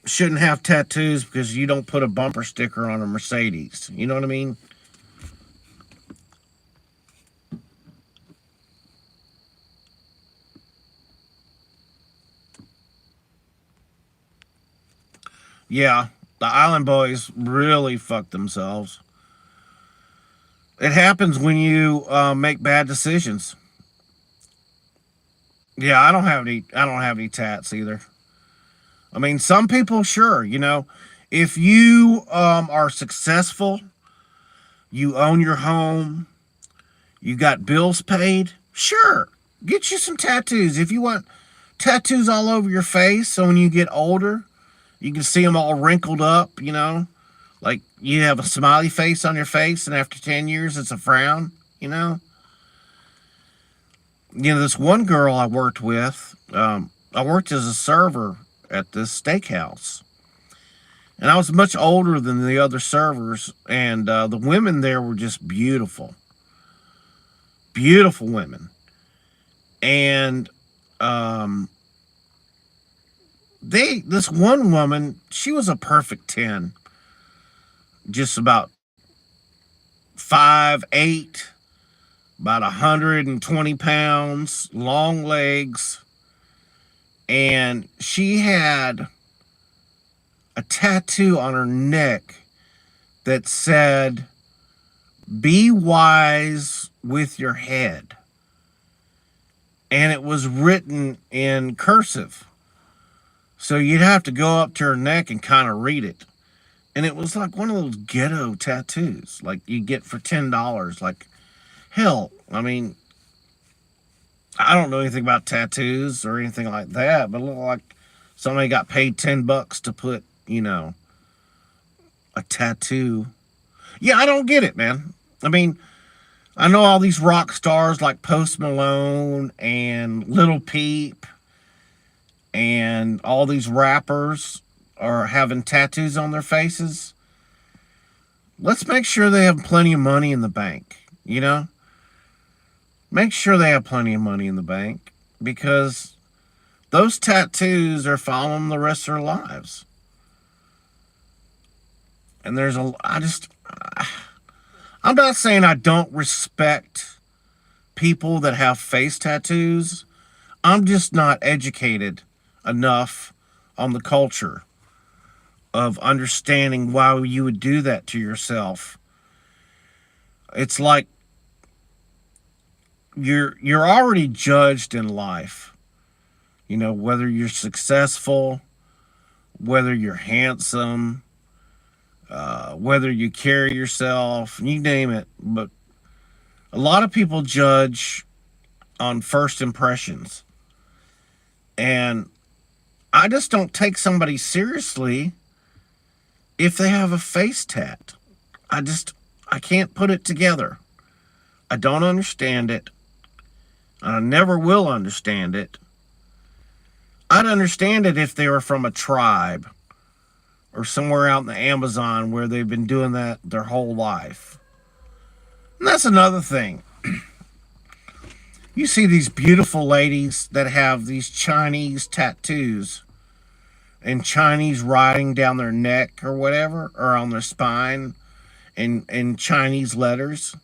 shouldn't have tattoos because you don't put a bumper sticker on a Mercedes. You know what I mean? Yeah, the Island Boys really fucked themselves. It happens when you make bad decisions. Yeah, I don't have any tats either. I mean, some people, sure, if you are successful, you own your home, you got bills paid, sure, get you some tattoos. If you want tattoos all over your face, so when you get older, you can see them all wrinkled up, like you have a smiley face on your face, and after 10 years, it's a frown, this one girl I worked with, I worked as a server at this steakhouse. And I was much older than the other servers, and the women there were just beautiful. Beautiful women. And this one woman, she was a perfect 10. Just about 5'8", about 120 pounds, long legs. And she had a tattoo on her neck that said, "Be wise with your head." And it was written in cursive. So you'd have to go up to her neck and kind of read it. And it was like one of those ghetto tattoos, like you get for $10. Like, hell, I mean, I don't know anything about tattoos or anything like that, but it looked like somebody got paid $10 to put, a tattoo. Yeah, I don't get it, man. I mean, I know all these rock stars like Post Malone and Lil Peep and all these rappers are having tattoos on their faces. Let's make sure they have plenty of money in the bank, Make sure they have plenty of money in the bank, because those tattoos are following them the rest of their lives. And I'm not saying I don't respect people that have face tattoos. I'm just not educated enough on the culture of understanding why you would do that to yourself. It's like you're already judged in life. Whether you're successful, whether you're handsome, whether you carry yourself, you name it. But a lot of people judge on first impressions. And I just don't take somebody seriously if they have a face tat. I can't put it together. I don't understand it. I never will understand it. I'd understand it if they were from a tribe or somewhere out in the Amazon where they've been doing that their whole life. And that's another thing. You see these beautiful ladies that have these Chinese tattoos and Chinese writing down their neck or whatever, or on their spine in Chinese letters.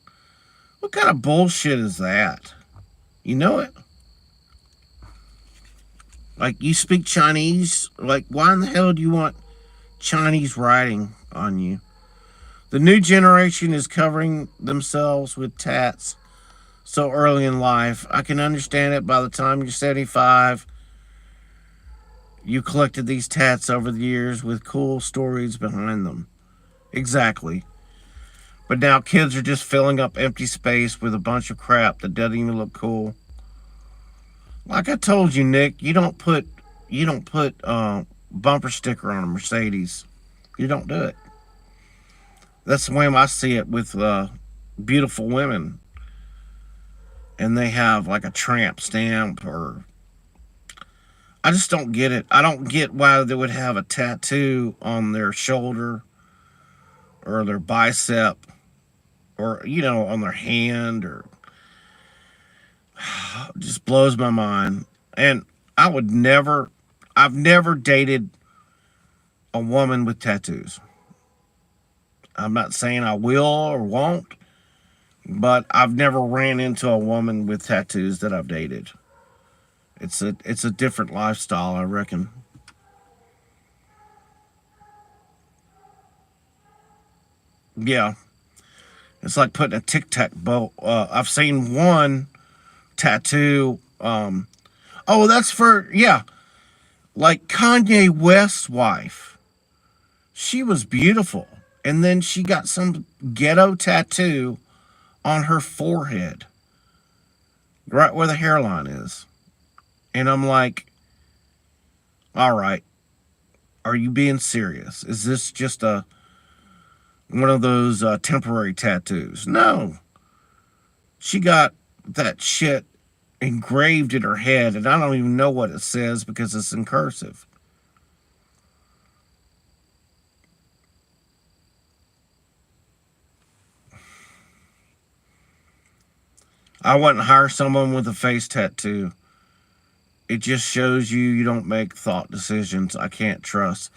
What kind of bullshit is that? You know it? Like, you speak Chinese? Like, why in the hell do you want Chinese writing on you? The new generation is covering themselves with tats so early in life. I can understand it. By the time you're 75, you collected these tats over the years with cool stories behind them. Exactly. But now kids are just filling up empty space with a bunch of crap that doesn't even look cool. Like I told you, Nick, you don't put bumper sticker on a Mercedes. You don't do it. That's the way I see it with beautiful women. And they have like a tramp stamp, or I just don't get it. I don't get why they would have a tattoo on their shoulder or their bicep, or on their hand, or it just blows my mind. And I've never dated a woman with tattoos. I'm not saying I will or won't, but I've never ran into a woman with tattoos that I've dated. It's a different lifestyle, I reckon. Yeah. It's like putting a tic-tac-toe. I've seen one tattoo. That's for, yeah, like Kanye West's wife. She was beautiful. And then she got some ghetto tattoo on her forehead, right where the hairline is. And I'm like, all right, are you being serious? Is this just one of those temporary tattoos? No. She got that shit engraved in her head, and I don't even know what it says because it's in cursive. I wouldn't hire someone with a face tattoo. It just shows you don't make thought decisions. I can't trust.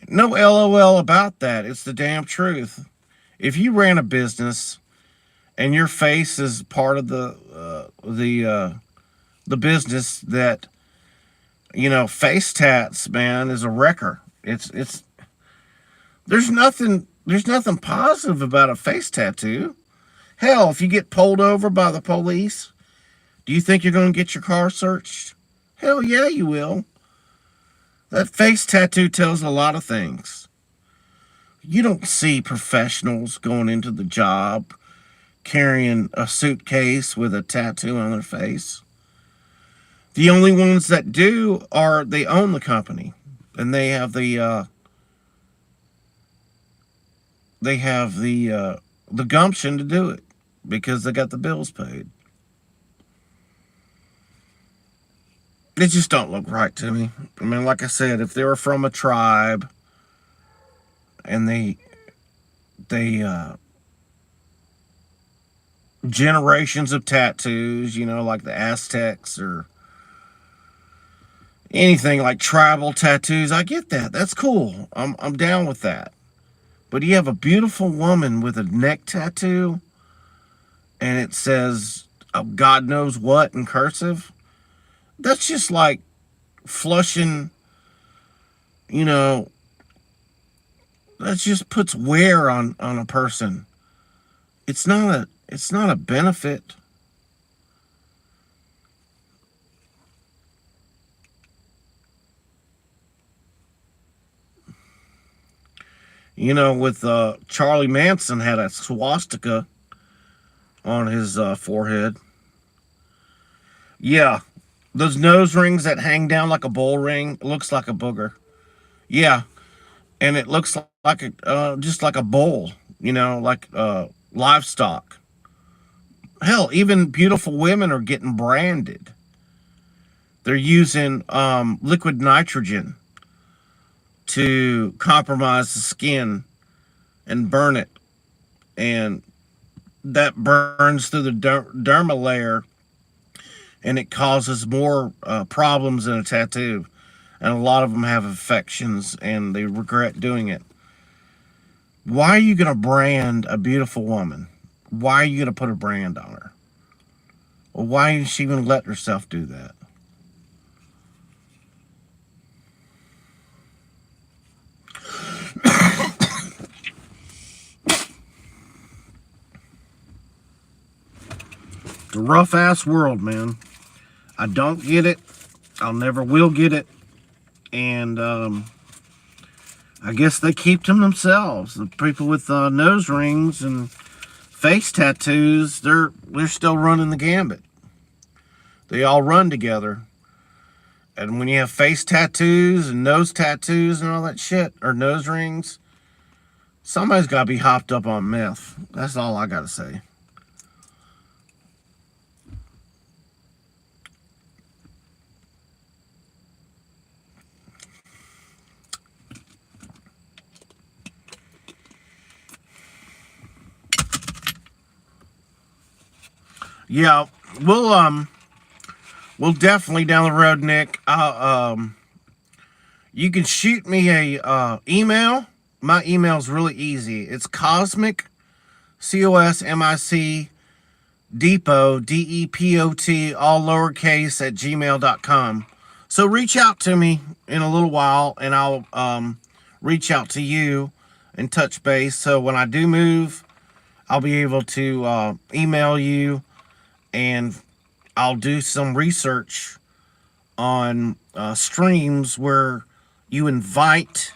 No LOL about that. It's the damn truth. If you ran a business and your face is part of the business, that face tats, man, is a wrecker. It's there's nothing positive about a face tattoo. Hell, if you get pulled over by the police, do you think you're going to get your car searched? Hell yeah, you will. That face tattoo tells a lot of things. You don't see professionals going into the job carrying a suitcase with a tattoo on their face. The only ones that do are they own the company and they have the gumption to do it because they got the bills paid. It just don't look right to me. I mean, like I said, if they were from a tribe and they generations of tattoos, like the Aztecs or anything like tribal tattoos, I get that. That's cool. I'm down with that. But you have a beautiful woman with a neck tattoo and it says God knows what in cursive. That's just like flushing, you know, that just puts wear on a person. It's not a benefit. With Charlie Manson had a swastika on his forehead. Yeah, those nose rings that hang down like a bull ring, it looks like a booger. Yeah, and it looks like a just like a bull, like livestock. Hell, even beautiful women are getting branded. They're using liquid nitrogen to compromise the skin and burn it, and that burns through the derma layer, and it causes more problems in a tattoo. And a lot of them have infections, and they regret doing it. Why are you going to brand a beautiful woman? Why are you going to put a brand on her? Well, why is she even let herself do that? It's a rough ass world, man. I don't get it. I'll never will get it. And I guess they keep them themselves. The people with nose rings and face tattoos, they're still running the gambit. They all run together. And when you have face tattoos and nose tattoos and all that shit, or nose rings, somebody's got to be hopped up on meth. That's all I got to say. Yeah, we'll definitely down the road, Nick. You can shoot me a email. My email's really easy. It's cosmic, COSMIC depot, DEPOT, all lowercase at gmail.com. So reach out to me in a little while, and I'll reach out to you and touch base. So when I do move, I'll be able to email you, and I'll do some research on streams where you invite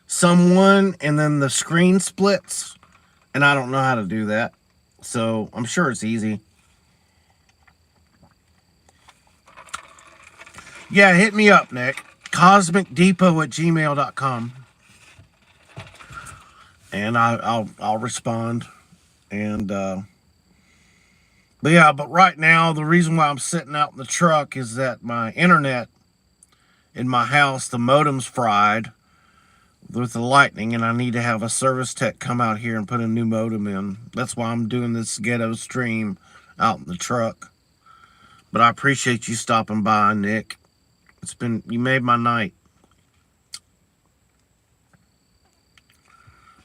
someone and then the screen splits. And I don't know how to do that. So I'm sure it's easy. Yeah, hit me up, Nick. CosmicDepot at gmail.com. And I'll respond. And But yeah, but right now, the reason why I'm sitting out in the truck is that my internet in my house, the modem's fried with the lightning, and I need to have a service tech come out here and put a new modem in. That's why I'm doing this ghetto stream out in the truck. But I appreciate you stopping by, Nick. You made my night.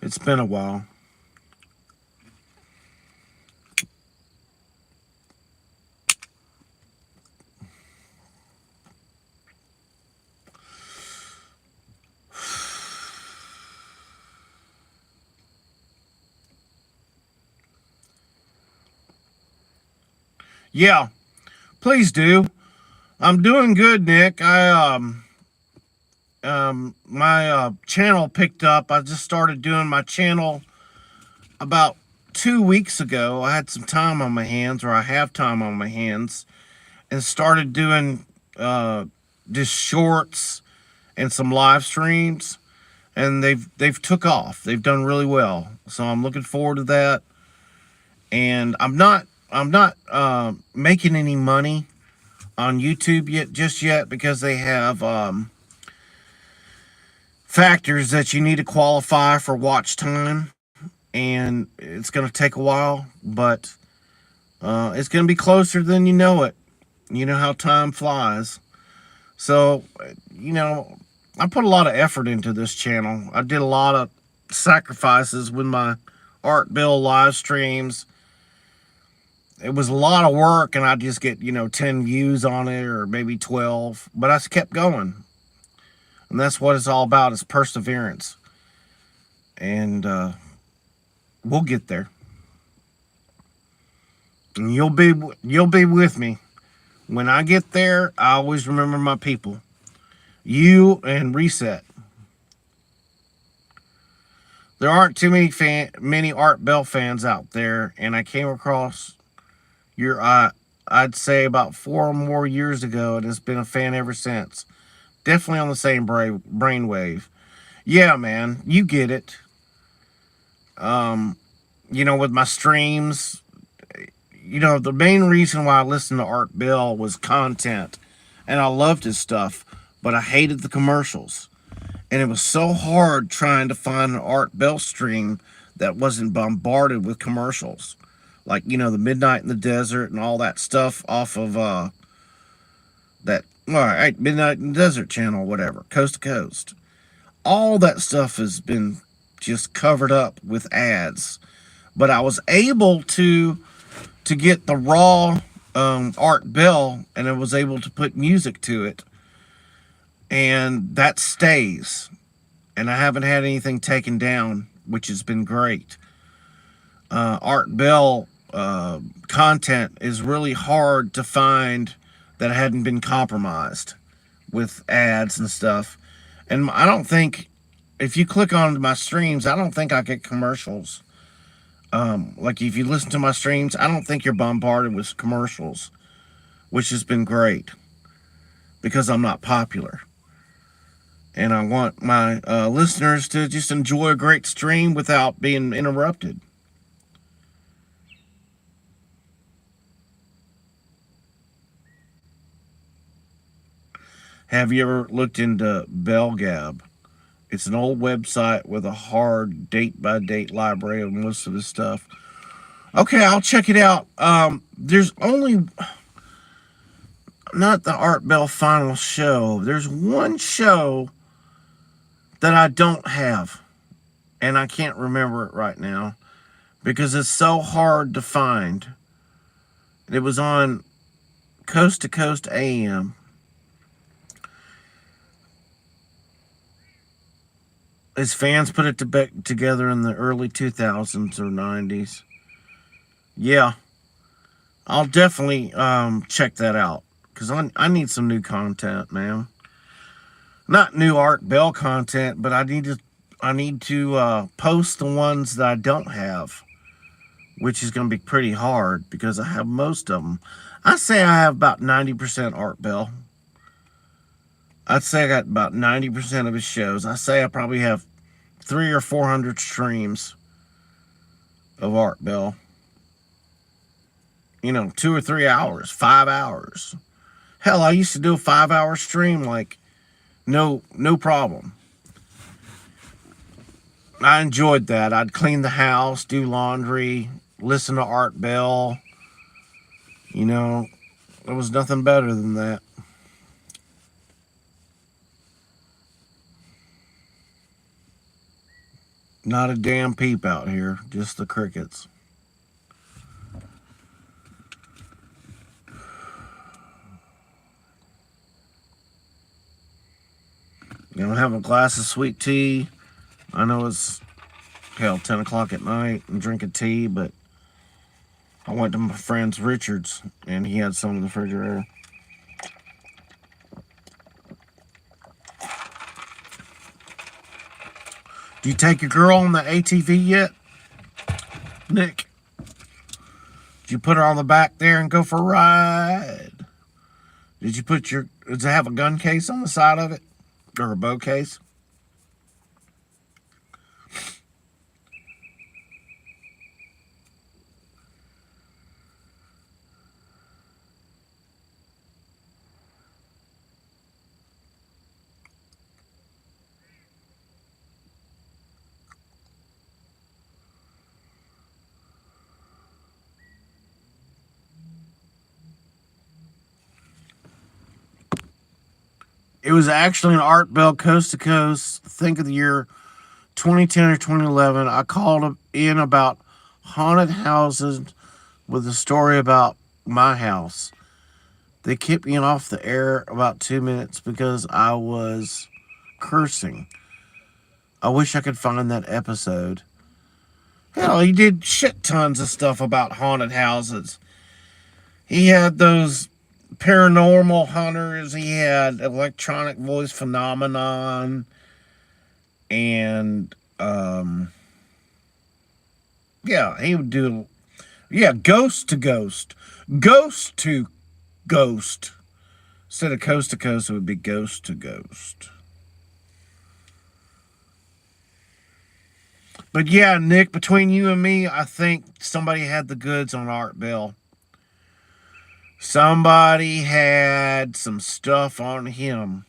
It's been a while. Yeah, please do. I'm doing good, Nick. My channel picked up. I just started doing my channel about 2 weeks ago. I had some time on my hands, or I have time on my hands, and started doing just shorts and some live streams, and they've took off. They've done really well, so I'm looking forward to that. And I'm not making any money on YouTube yet because they have factors that you need to qualify for watch time, and it's going to take a while, but it's going to be closer than you know it. You know how time flies. So, I put a lot of effort into this channel. I did a lot of sacrifices with my Art Bill live streams. It was a lot of work, and I just get 10 views on it, or maybe 12, but I just kept going. And that's what it's all about, is perseverance. And we'll get there. And you'll be with me. When I get there, I always remember my people. You and Reset. There aren't too many Art Bell fans out there, and I came across your I'd say about 4 or more years ago, and has been a fan ever since. Definitely on the same brainwave. Yeah, man, you get it. With my streams, the main reason why I listened to Art Bell was content, and I loved his stuff, but I hated the commercials. And it was so hard trying to find an Art Bell stream that wasn't bombarded with commercials. Like, the Midnight in the Desert and all that stuff off of Midnight in the Desert channel, whatever, Coast to Coast. All that stuff has been just covered up with ads. But I was able to get the raw Art Bell, and I was able to put music to it. And that stays. And I haven't had anything taken down, which has been great. Art Bell content is really hard to find that hadn't been compromised with ads and stuff. And I don't think, if you click on my streams, I don't think I get commercials. Like, if you listen to my streams, I don't think you're bombarded with commercials, which has been great because I'm not popular. And I want my listeners to just enjoy a great stream without being interrupted. Have you ever looked into BellGab? It's an old website with a hard date-by-date library of most of this stuff. Okay, I'll check it out. There's only... Not the Art Bell final show. There's one show that I don't have, and I can't remember it right now because it's so hard to find. It was on Coast to Coast AM. His fans put it together in the early 2000s or 90s. Yeah, I'll definitely check that out because I need some new content, man. Not new Art Bell content, but I need to post the ones that I don't have, which is going to be pretty hard because I have most of them. I say I have about 90% Art Bell. I'd say I got about 90% of his shows. I say I probably have 300 or 400 streams of Art Bell. 2 or 3 hours, 5 hours. Hell, I used to do a 5 hour stream like no problem. I enjoyed that. I'd clean the house, do laundry, listen to Art Bell. There was nothing better than that. Not a damn peep out here, just the crickets. Have a glass of sweet tea. I know it's 10 o'clock at night and drinking tea, but I went to my friend's Richard's and he had some in the refrigerator. Do you take your girl on the ATV yet, Nick? Did you put her on the back there and go for a ride? Does it have a gun case on the side of it? Or a bow case? It was actually an Art Bell Coast to Coast. Think of the year 2010 or 2011. I called in about haunted houses with a story about my house. They kept me off the air about 2 minutes because I was cursing. I wish I could find that episode. Hell, he did shit tons of stuff about haunted houses. He had those paranormal hunters. He had electronic voice phenomenon. And, he would do, ghost to ghost. Ghost to ghost. Instead of coast to coast, it would be ghost to ghost. But yeah, Nick, between you and me, I think somebody had the goods on Art Bell. Somebody had some stuff on him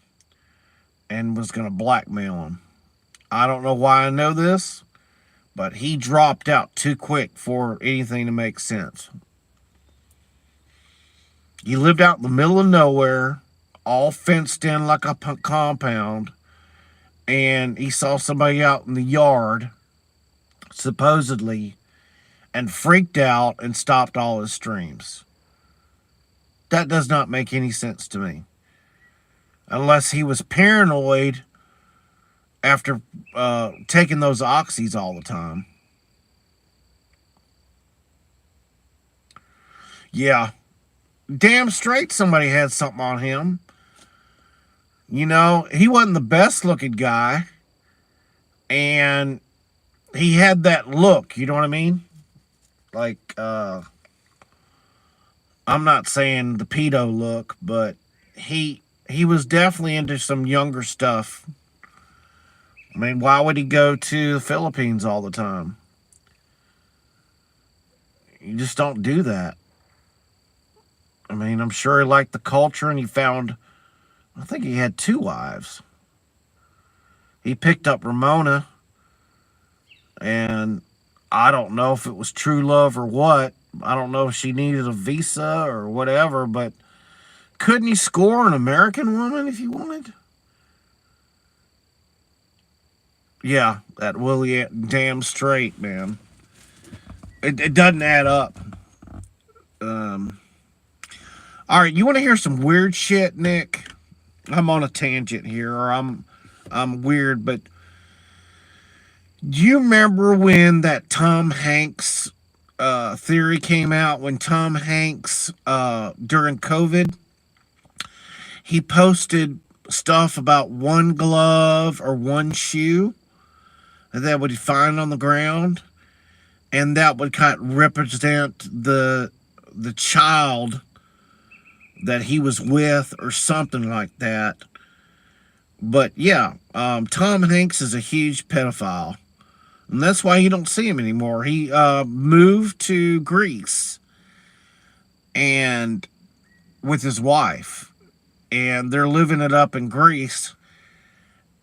and was going to blackmail him. I don't know why I know this, but he dropped out too quick for anything to make sense. He lived out in the middle of nowhere, all fenced in like a compound, and he saw somebody out in the yard, supposedly, and freaked out and stopped all his streams. That does not make any sense to me. Unless he was paranoid after taking those oxys all the time. Yeah. Damn straight somebody had something on him. He wasn't the best looking guy. And he had that look, you know what I mean? Like, I'm not saying the pedo look, but he was definitely into some younger stuff. I mean, why would he go to the Philippines all the time? You just don't do that. I mean, I'm sure he liked the culture and I think he had 2 wives. He picked up Ramona, and I don't know if it was true love or what. I don't know if she needed a visa or whatever, but couldn't he score an American woman if he wanted? Yeah, that Willie damn straight, man. It doesn't add up. All right, you want to hear some weird shit, Nick? I'm on a tangent here, or I'm weird, but do you remember when that Tom Hanks theory came out? When Tom Hanks, during COVID, he posted stuff about one glove or one shoe that would he find on the ground, and that would kind of represent the child that he was with or something like that. But yeah, Tom Hanks is a huge pedophile, and that's why you don't see him anymore. He moved to Greece, and with his wife, and they're living it up in Greece.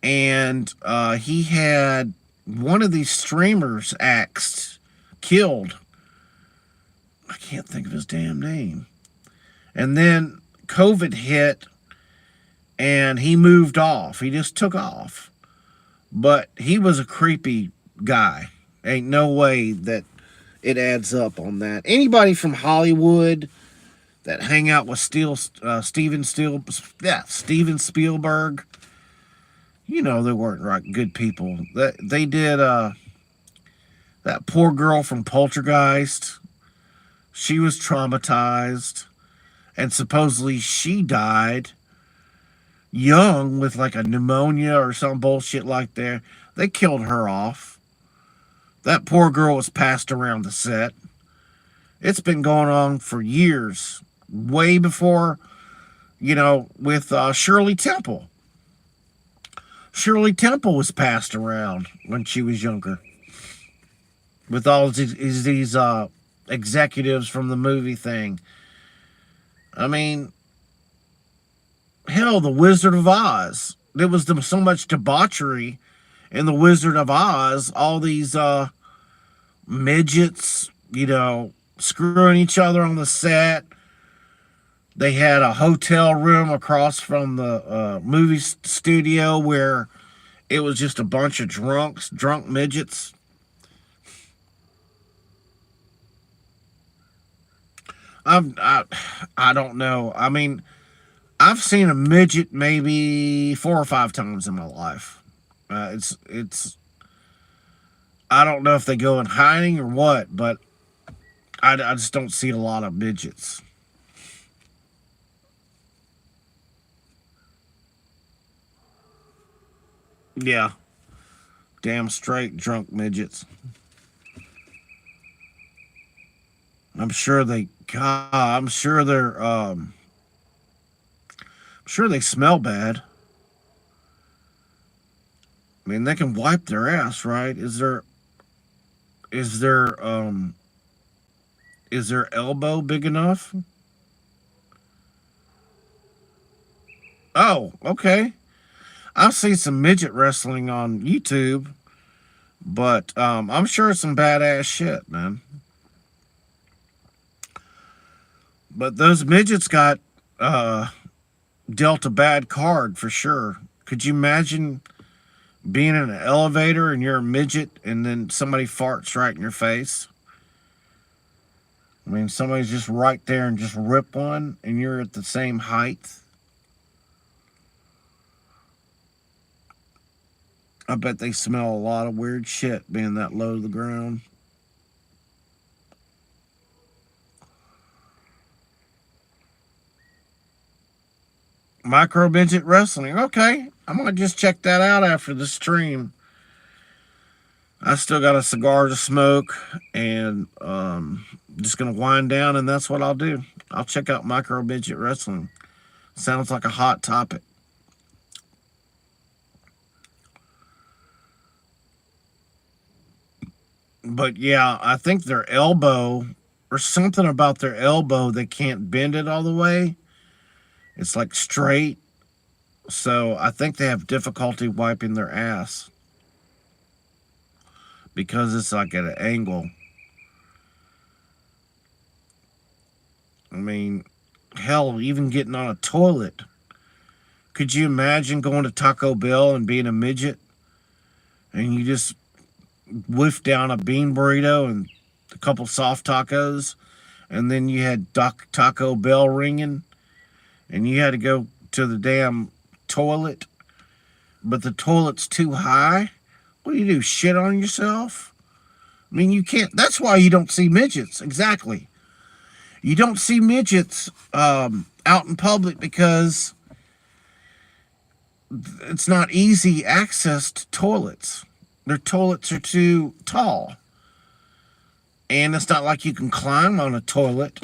And he had one of these streamers axed, killed. I can't think of his damn name. And then COVID hit, and he moved off. He just took off. But he was a creepy guy. Ain't no way that it adds up on that. Anybody from Hollywood that hang out with Steven Spielberg, you know they weren't right good people. They did that poor girl from Poltergeist. She was traumatized, and supposedly she died young with like a pneumonia or some bullshit like that. They killed her off. That poor girl was passed around the set. It's been going on for years, way before, with Shirley Temple. Shirley Temple was passed around when she was younger with all these executives from the movie thing. I mean, hell, The Wizard of Oz. There was so much debauchery in The Wizard of Oz. All these midgets, screwing each other on the set. They had a hotel room across from the movie studio where it was just a bunch of drunk midgets. I don't know. I mean, I've seen a midget maybe 4 or 5 times in my life. It's. I don't know if they go in hiding or what, but I just don't see a lot of midgets. Yeah, damn straight drunk midgets. I'm sure they. God, I'm sure they smell bad. I mean, they can wipe their ass, right? Is their is their elbow big enough? Oh, okay. I've seen some midget wrestling on YouTube, but I'm sure it's some badass shit, man. But those midgets got dealt a bad card for sure. Could you imagine being in an elevator and you're a midget and then somebody farts right in your face? I mean, somebody's just right there and just rip one and you're at the same height. I bet they smell a lot of weird shit being that low to the ground. Micro midget wrestling. Okay, I'm gonna just check that out after the stream. I still got a cigar to smoke, and just gonna wind down, and that's what I'll do. I'll check out micro midget wrestling. Sounds like a hot topic. But yeah, I think their elbow or something about their elbow, they can't bend it all the way. It's like straight. So I think they have difficulty wiping their ass because it's like at an angle. I mean, hell, even getting on a toilet. Could you imagine going to Taco Bell and being a midget and you just whiff down a bean burrito and a couple soft tacos, and then you had Taco Bell ringing and you had to go to the damn toilet, but the toilet's too high? What do you do, shit on yourself? I mean, you can't. That's why you don't see midgets. Exactly. You don't see midgets out in public because it's not easy access to toilets. Their toilets are too tall. And it's not like you can climb on a toilet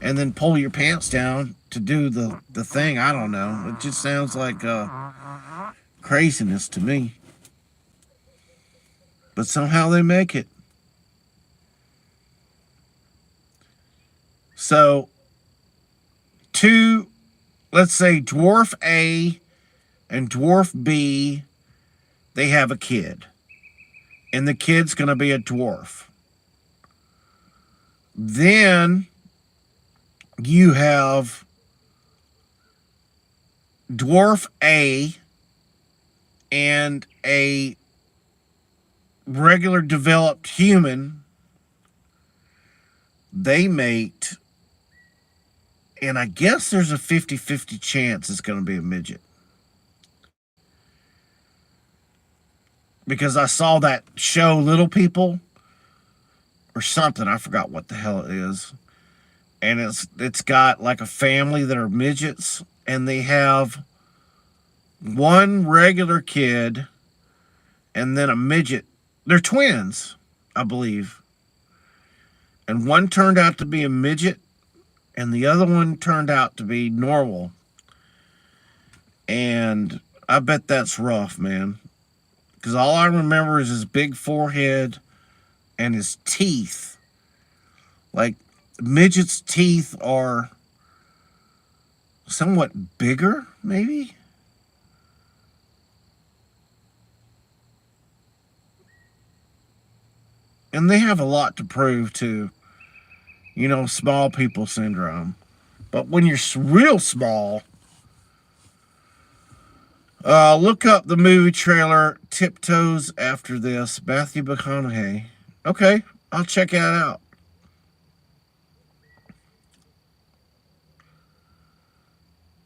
and then pull your pants down to do the thing. I don't know. It just sounds like craziness to me. But somehow they make it. So two, let's say dwarf A and dwarf B, they have a kid. And the kid's going to be a dwarf. Then you have dwarf A and a regular developed human. They mate. And I guess there's a 50-50 chance it's going to be a midget. Because I saw that show Little People or something. I forgot what the hell it is. And it's got like a family that are midgets, and they have one regular kid and then a midget. They're twins, I believe. And one turned out to be a midget and the other one turned out to be normal. And I bet that's rough, man. Because all I remember is his big forehead and his teeth. Like, midget's teeth are somewhat bigger, maybe? And they have a lot to prove, too. You know, small people syndrome. But when you're real small, look up the movie trailer, Tiptoes After This, Matthew McConaughey. Okay, I'll check that out.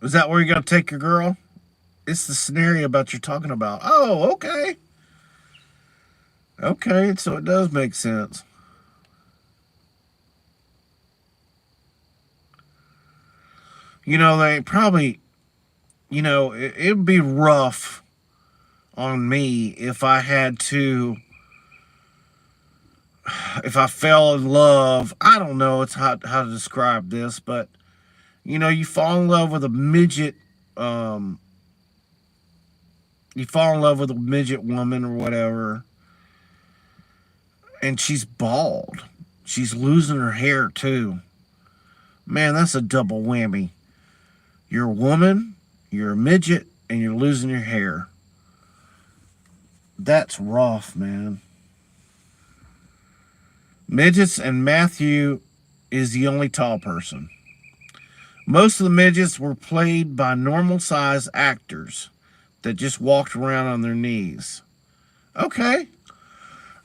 Is that where you're going to take your girl? It's the scenario about you're talking about. Oh, okay. Okay, so it does make sense. You know, they probably, it'd be rough on me if I had to, if I fell in love. I don't know it's how to describe this, but, you fall in love with a midget, you fall in love with a midget woman or whatever, and she's bald. She's losing her hair, too. Man, that's a double whammy. You're a woman, you're a midget, and you're losing your hair. That's rough, man. Midgets, and Matthew is the only tall person. Most of the midgets were played by normal-sized actors that just walked around on their knees. Okay.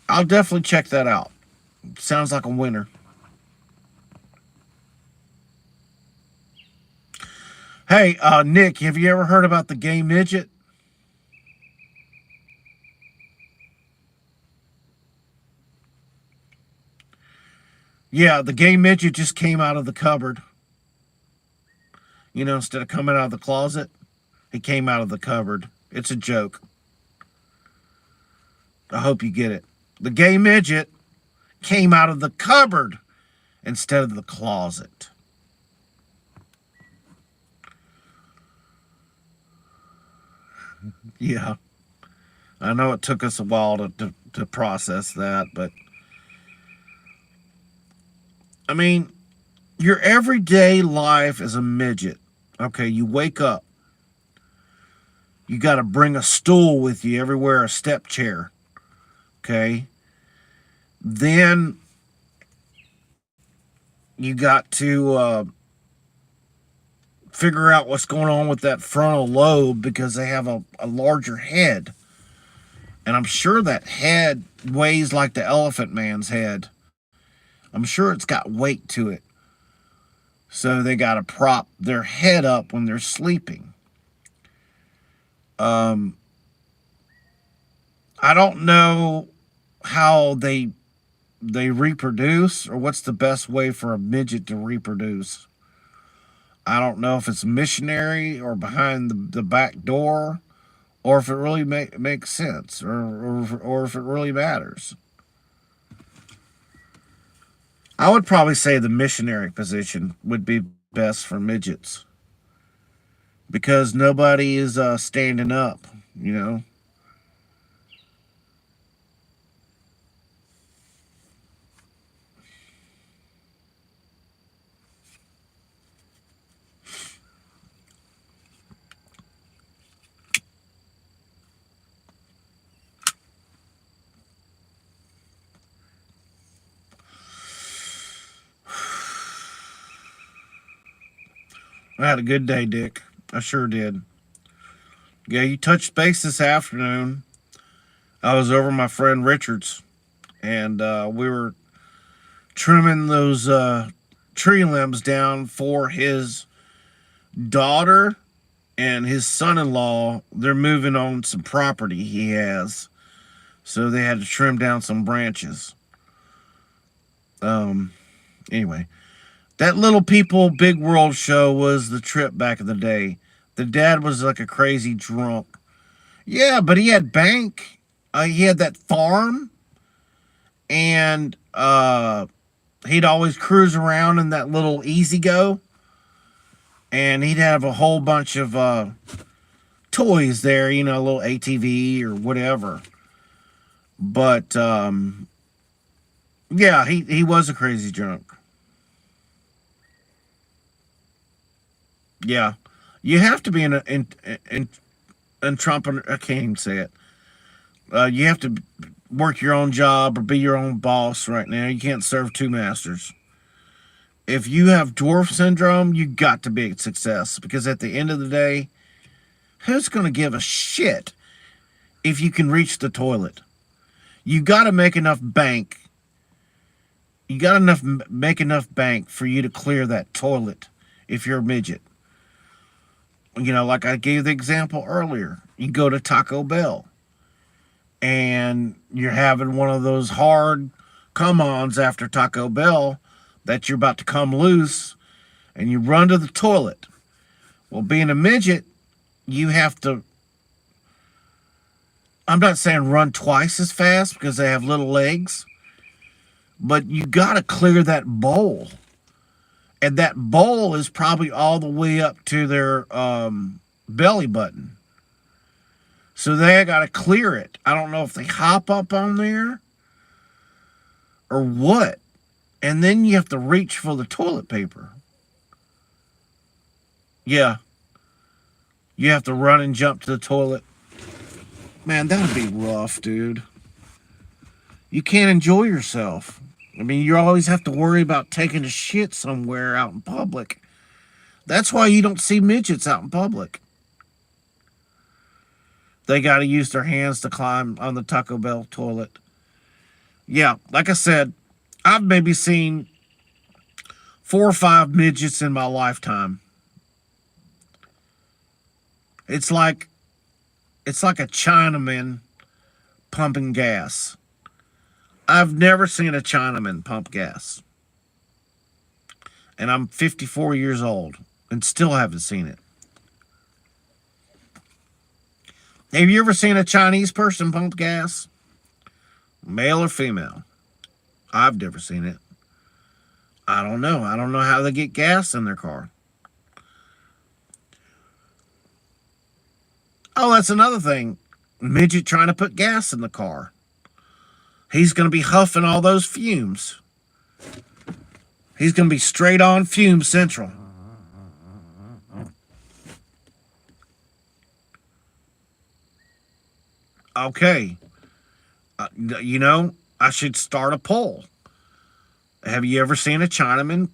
I'll definitely check that out. Sounds like a winner. Hey, Nick, have you ever heard about the gay midget? Yeah, the gay midget just came out of the cupboard. Instead of coming out of the closet, he came out of the cupboard. It's a joke. I hope you get it. The gay midget came out of the cupboard instead of the closet. Yeah. I know it took us a while to process that, but I mean, your everyday life is a midget. Okay, you wake up. You got to bring a stool with you everywhere, a step chair. Okay. Then you got to figure out what's going on with that frontal lobe because they have a larger head. And I'm sure that head weighs like the elephant man's head. I'm sure it's got weight to it. So they got to prop their head up when they're sleeping. I don't know how they reproduce or what's the best way for a midget to reproduce. I don't know if it's missionary or behind the back door or if it really makes sense or if it really matters. I would probably say the missionary position would be best for midgets because nobody is standing up, you know. I had a good day, Dick. I sure did. Yeah, you touched base this afternoon. I was over my friend Richard's, and we were trimming those tree limbs down for his daughter and his son-in-law. They're moving on some property he has, so they had to trim down some branches. Anyway, that Little People Big World show was the trip back in the day. The dad was like a crazy drunk. Yeah, but he had bank. He had that farm, and he'd always cruise around in that little Easy Go, and he'd have a whole bunch of toys there, a little ATV or whatever. But yeah, he was a crazy drunk. Yeah, you have to be in Trump. I can't even say it. You have to work your own job or be your own boss right now. You can't serve two masters. If you have dwarf syndrome, you got to be a success, because at the end of the day, who's going to give a shit if you can reach the toilet? You got to make enough bank. You got to make enough bank for you to clear that toilet if you're a midget. Like I gave the example earlier. You go to Taco Bell, and you're having one of those hard come-ons after Taco Bell that you're about to come loose, and you run to the toilet. Well, being a midget, you have to, I'm not saying run twice as fast because they have little legs, but you got to clear that bowl. And that bowl is probably all the way up to their belly button. So they got to clear it. I don't know if they hop up on there or what. And then you have to reach for the toilet paper. Yeah. You have to run and jump to the toilet. Man, that would be rough, dude. You can't enjoy yourself. I mean, you always have to worry about taking a shit somewhere out in public. That's why you don't see midgets out in public. They got to use their hands to climb on the Taco Bell toilet. Yeah, like I said, I've maybe seen 4 or 5 midgets in my lifetime. It's like a Chinaman pumping gas. I've never seen a Chinaman pump gas. And I'm 54 years old and still haven't seen it. Have you ever seen a Chinese person pump gas? Male or female? I've never seen it. I don't know. I don't know how they get gas in their car. Oh, that's another thing. Midget trying to put gas in the car. He's going to be huffing all those fumes. He's going to be straight on fume central. Okay. I should start a poll. Have you ever seen a Chinaman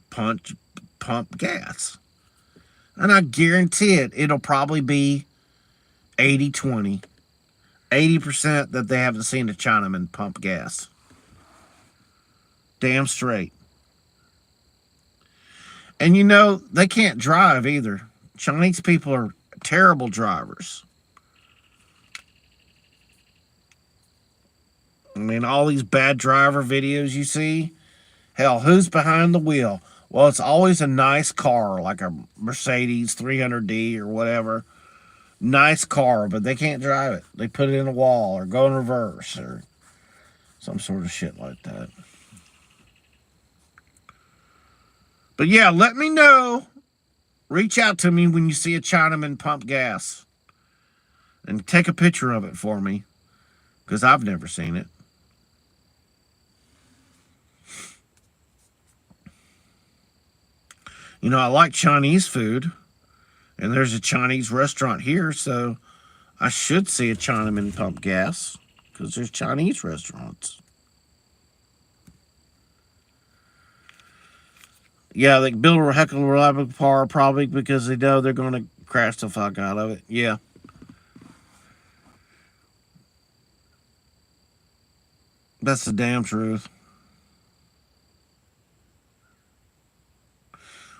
pump gas? And I guarantee it'll probably be 80-20. 80% that they haven't seen a Chinaman pump gas. Damn straight. And they can't drive either. Chinese people are terrible drivers. I mean, all these bad driver videos you see. Hell, who's behind the wheel? Well, it's always a nice car, like a Mercedes 300D or whatever. Nice car, but they can't drive it. They put it in a wall or go in reverse or some sort of shit like that. But yeah, let me know. Reach out to me when you see a Chinaman pump gas. And take a picture of it for me, because I've never seen it. I like Chinese food. And there's a Chinese restaurant here, so I should see a Chinaman pump gas, because there's Chinese restaurants. Yeah, they build a heck of a reliable car probably because they know they're going to crash the fuck out of it. Yeah. That's the damn truth.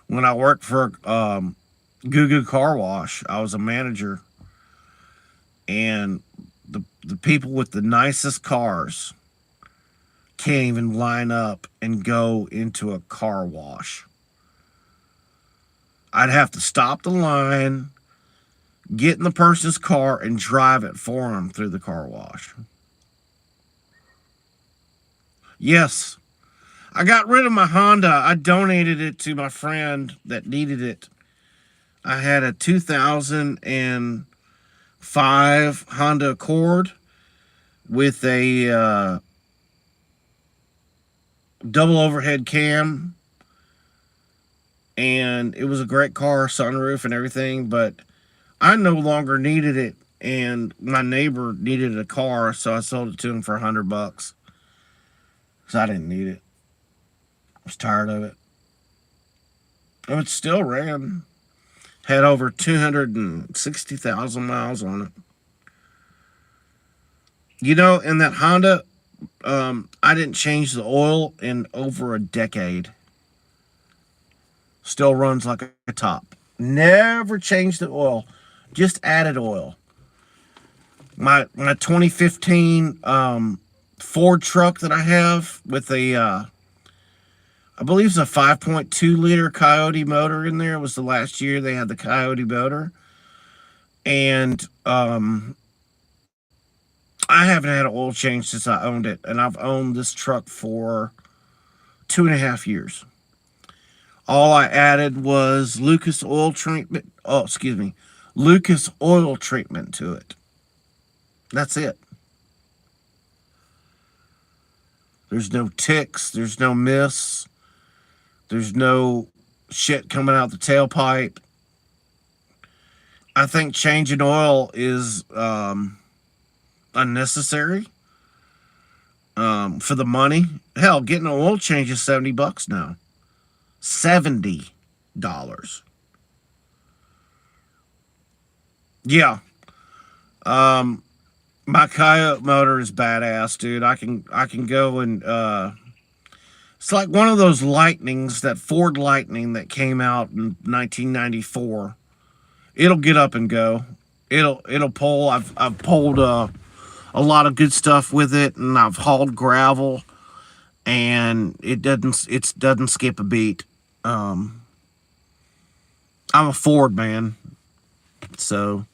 When I worked for Goo Goo Car Wash, I was a manager, and the people with the nicest cars can't even line up and go into a car wash. I'd have to stop the line, get in the person's car, and drive it for them through the car wash. Yes, I got rid of my Honda. I donated it to my friend that needed it. I had a 2005 Honda Accord with a double overhead cam, and it was a great car, sunroof and everything, but I no longer needed it, and my neighbor needed a car, so I sold it to him for $100 because I didn't need it. I was tired of it. Oh, it still ran. Had over 260,000 miles on it. You know, in that Honda, I didn't change the oil in over a decade. Still runs like a top. Never changed the oil. Just added oil. My 2015 Ford truck that I have with a I believe it's a 5.2 liter Coyote motor in there. It was the last year they had the Coyote motor, and I haven't had an oil change since I owned it, and I've owned this truck for 2.5 years. All I added was Lucas oil treatment. Oh, excuse me, Lucas oil treatment to it. That's it. There's no ticks. There's no miss. There's no shit coming out the tailpipe. I think changing oil is unnecessary for the money. Hell, getting an oil change is $70 now. $70. Yeah. My Coyote motor is badass, dude. I can go and it's like one of those Lightnings, that Ford Lightning that came out in 1994. It'll get up and go. It'll pull. I've pulled a lot of good stuff with it, and I've hauled gravel, and it doesn't skip a beat. I'm a Ford man, so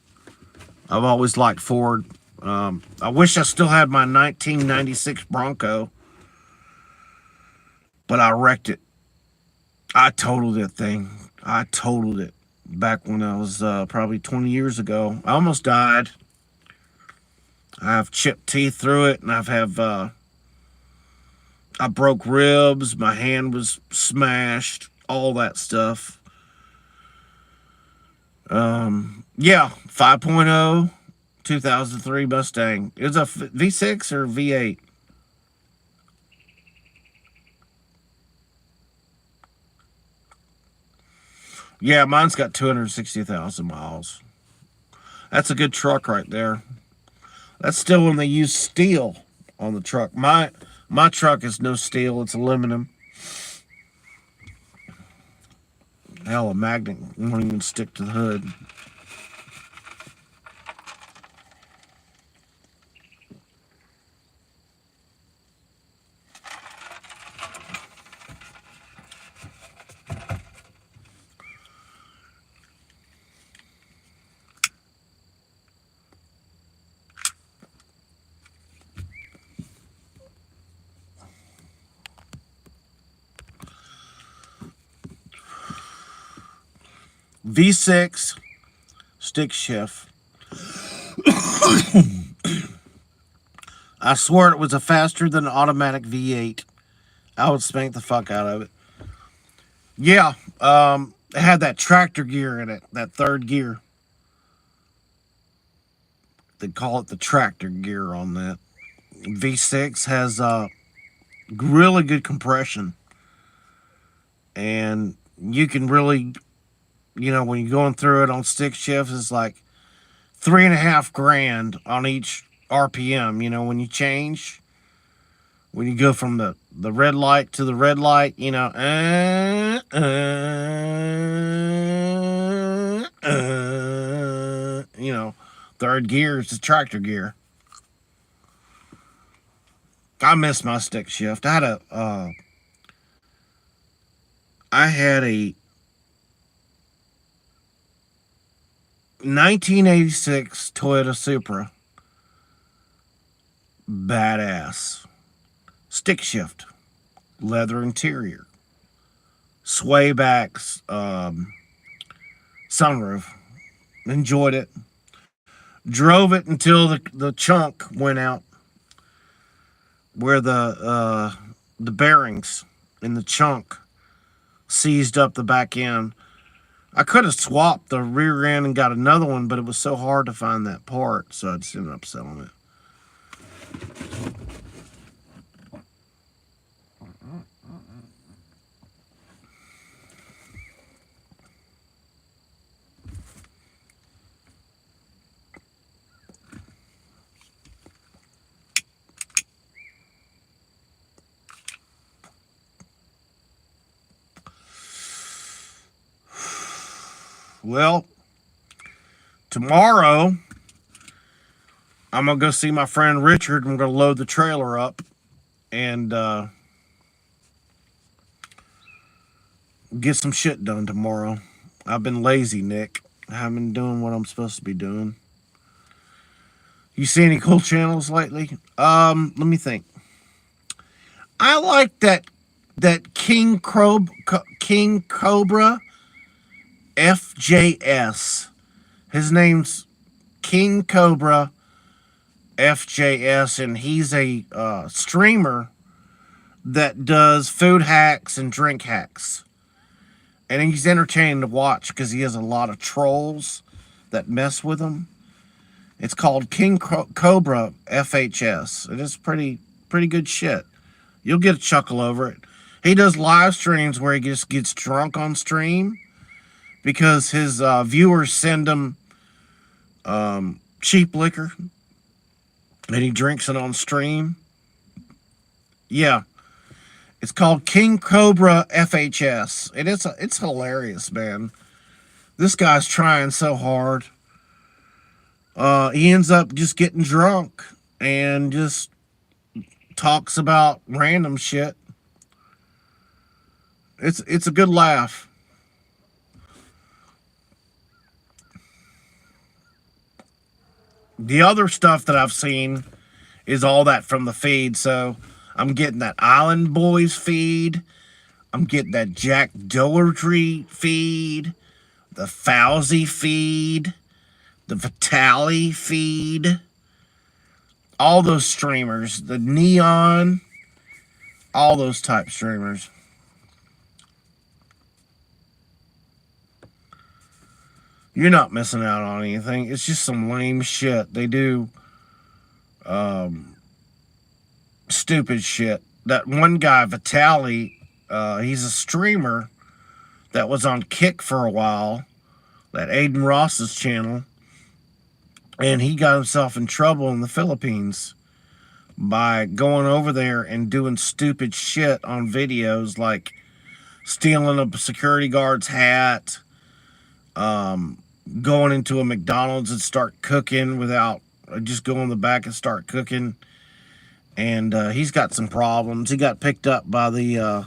I've always liked Ford. I wish I still had my 1996 Bronco, but I wrecked it. I totaled that thing. I totaled it back when I was probably 20 years ago. I almost died. I've chipped teeth through it, and I broke ribs. My hand was smashed. All that stuff. Yeah, 5.0, 2003 Mustang. It was a V6 or V8. Yeah, mine's got 260,000 miles. That's a good truck right there. That's still when they use steel on the truck. My truck is no steel; it's aluminum. Hell, a magnet won't even stick to the hood. V6 stick shift. I swear it was a faster than an automatic V8. I would spank the fuck out of it. Yeah, it had that tractor gear in it, that third gear. They call it the tractor gear on that. V6 has really good compression, And you can really, when you're going through it on stick shifts, it's like 3.5 grand on each RPM. When you change, when you go from the red light to the red light, third gear is the tractor gear. I miss my stick shift. I had a 1986 Toyota Supra, badass, stick shift, leather interior, sway backs, sunroof. Enjoyed it. Drove it until the chunk went out, where the bearings in the chunk seized up the back end. I could have swapped the rear end and got another one, but it was so hard to find that part, so I just ended up selling it. Well, tomorrow, I'm going to go see my friend Richard. I'm going to load the trailer up and get some shit done tomorrow. I've been lazy, Nick. I haven't been doing what I'm supposed to be doing. You see any cool channels lately? Let me think. I like that King Cobra FJS. His name's King Cobra FJS, and he's a streamer that does food hacks and drink hacks. And he's entertaining to watch because he has a lot of trolls that mess with him. It's called King Cobra FHS. It is pretty good shit. You'll get a chuckle over it. He does live streams where he just gets drunk on stream because his viewers send him cheap liquor and he drinks it on stream. Yeah. It's called King Cobra FHS. And it's hilarious, man. This guy's trying so hard. He ends up just getting drunk and just talks about random shit. It's a good laugh. The other stuff that I've seen is all that from the feed. So I'm getting that Island Boys feed. I'm getting that Jack Doherty feed. The Fauzi feed. The Vitali feed. All those streamers. The Neon. All those type streamers. You're not missing out on anything. It's just some lame shit. They do stupid shit. That one guy, Vitali, he's a streamer that was on Kick for a while. That Aiden Ross's channel. And he got himself in trouble in the Philippines by going over there and doing stupid shit on videos, like stealing a security guard's hat, going into a McDonald's and start cooking without, just go in the back and start cooking. And he's got some problems. He got picked up by the,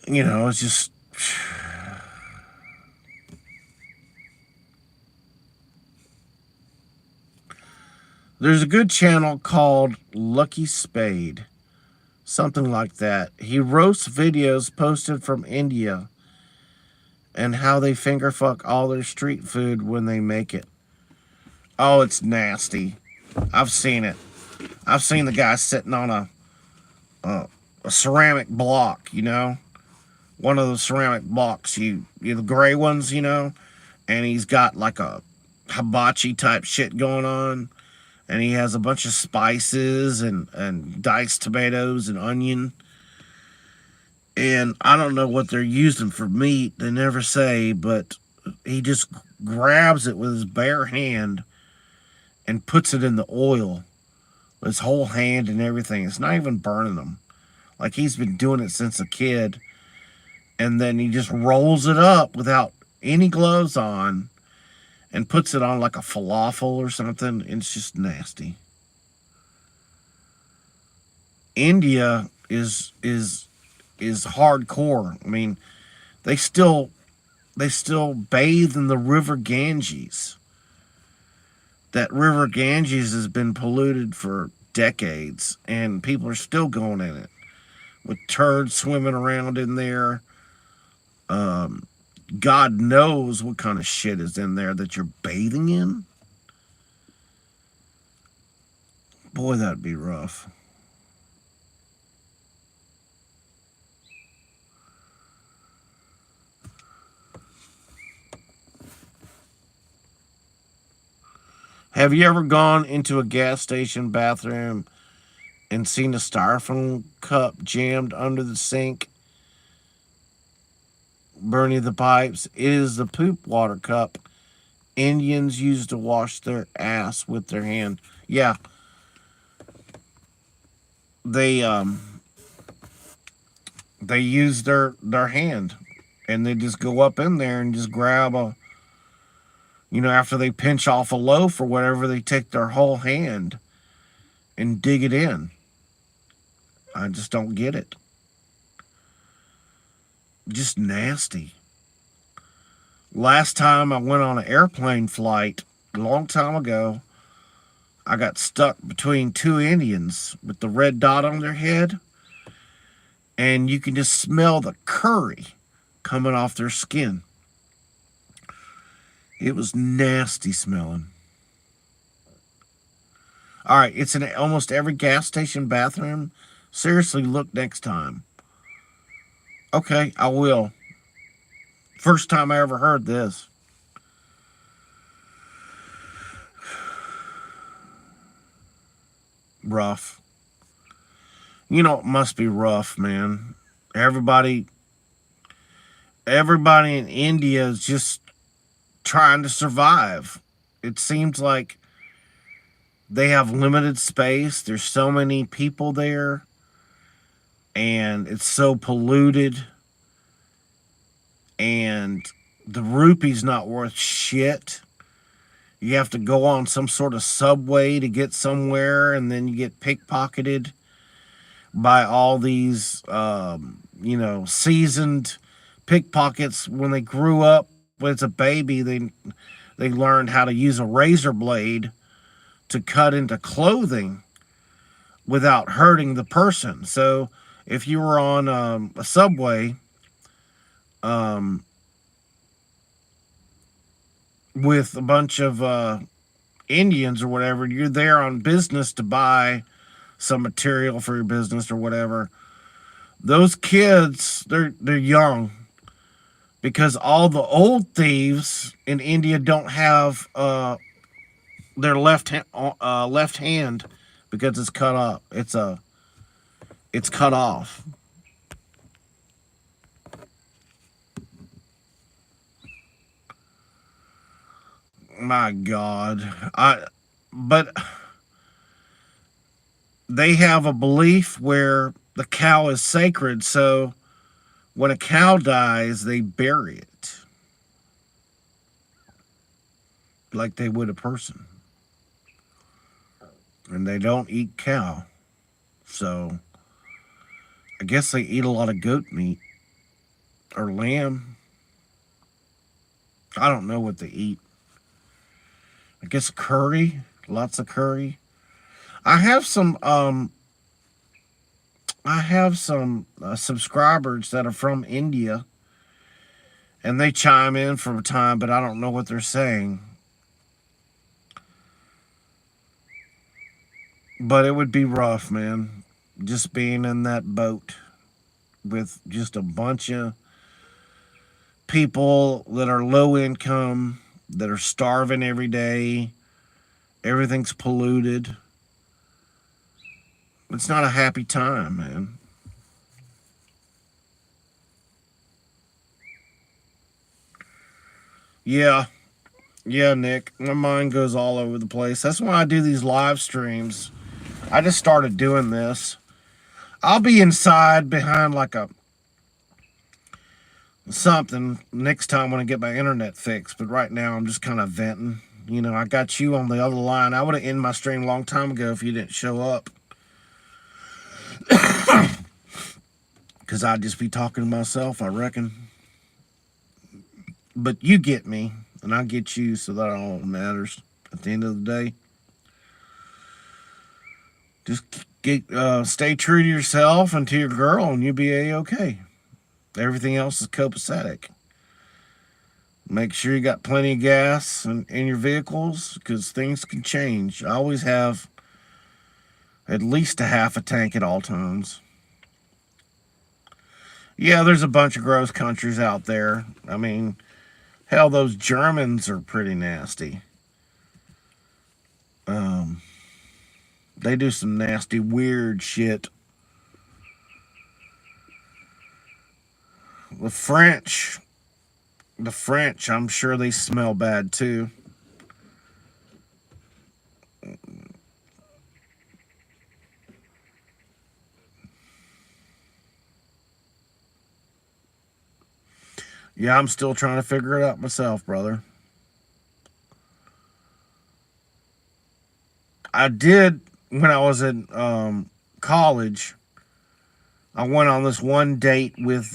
it's just... There's a good channel called Lucky Spade. Something like that. He roasts videos posted from India and how they finger fuck all their street food when they make it. Oh, it's nasty. I've seen it. I've seen the guy sitting on a ceramic block, one of those ceramic blocks, the gray ones, and he's got like a hibachi type shit going on. And he has a bunch of spices and diced tomatoes and onion. And I don't know what they're using for meat. They never say, but he just grabs it with his bare hand and puts it in the oil. His whole hand and everything. It's not even burning them. Like he's been doing it since a kid. And then he just rolls it up without any gloves on and puts it on like a falafel or something. It's just nasty. India is hardcore. I mean, they still bathe in the river Ganges. That river Ganges has been polluted for decades, and people are still going in it with turds swimming around in there. God knows what kind of shit is in there that you're bathing in. Boy, that'd be rough. Have you ever gone into a gas station bathroom and seen a styrofoam cup jammed under the sink, burning the pipes? It is the poop water cup Indians use to wash their ass with their hand. Yeah, they they use their hand, and they just go up in there and just grab a, after they pinch off a loaf or whatever, they take their whole hand and dig it in. I just don't get it. Just nasty. Last time I went on an airplane flight, a long time ago, I got stuck between two Indians with the red dot on their head, and you can just smell the curry coming off their skin. It was nasty smelling. All right, it's in almost every gas station bathroom. Seriously, look next time. Okay, I will. First time I ever heard this. Rough. It must be rough, man. Everybody in India is just trying to survive. It seems like they have limited space. There's so many people there, and it's so polluted, and the rupee's not worth shit. You have to go on some sort of subway to get somewhere, and then you get pickpocketed by all these, seasoned pickpockets. When they grew up as a baby, they learned how to use a razor blade to cut into clothing without hurting the person. So if you were on a subway with a bunch of Indians or whatever, you're there on business to buy some material for your business or whatever. Those kids, they're young, because all the old thieves in India don't have their left hand because it's cut off. It's cut off. My God, but they have a belief where the cow is sacred, so when a cow dies, they bury it like they would a person. And they don't eat cow. So I guess they eat a lot of goat meat or lamb. I don't know what they eat. I guess curry, lots of curry. I have some subscribers that are from India, and they chime in from time, but I don't know what they're saying. But it would be rough, man, just being in that boat with just a bunch of people that are low income, that are starving every day. Everything's polluted. It's not a happy time, man. Yeah. Yeah, Nick. My mind goes all over the place. That's why I do these live streams. I just started doing this. I'll be inside behind like a something next time when I get my internet fixed. But right now I'm just kind of venting. You know, I got you on the other line. I would have ended my stream a long time ago if you didn't show up. Because I'd just be talking to myself, I reckon. But you get me, and I get you, so that all matters at the end of the day. Just stay true to yourself and to your girl, and you'll be A-okay. Everything else is copacetic. Make sure you got plenty of gas in your vehicles, because things can change. I always have at least a half a tank at all times. Yeah, there's a bunch of gross countries out there. I mean, hell, those Germans are pretty nasty. They do some nasty, weird shit. The French, I'm sure they smell bad too. Yeah, I'm still trying to figure it out myself, brother. I did when I was in college. I went on this one date with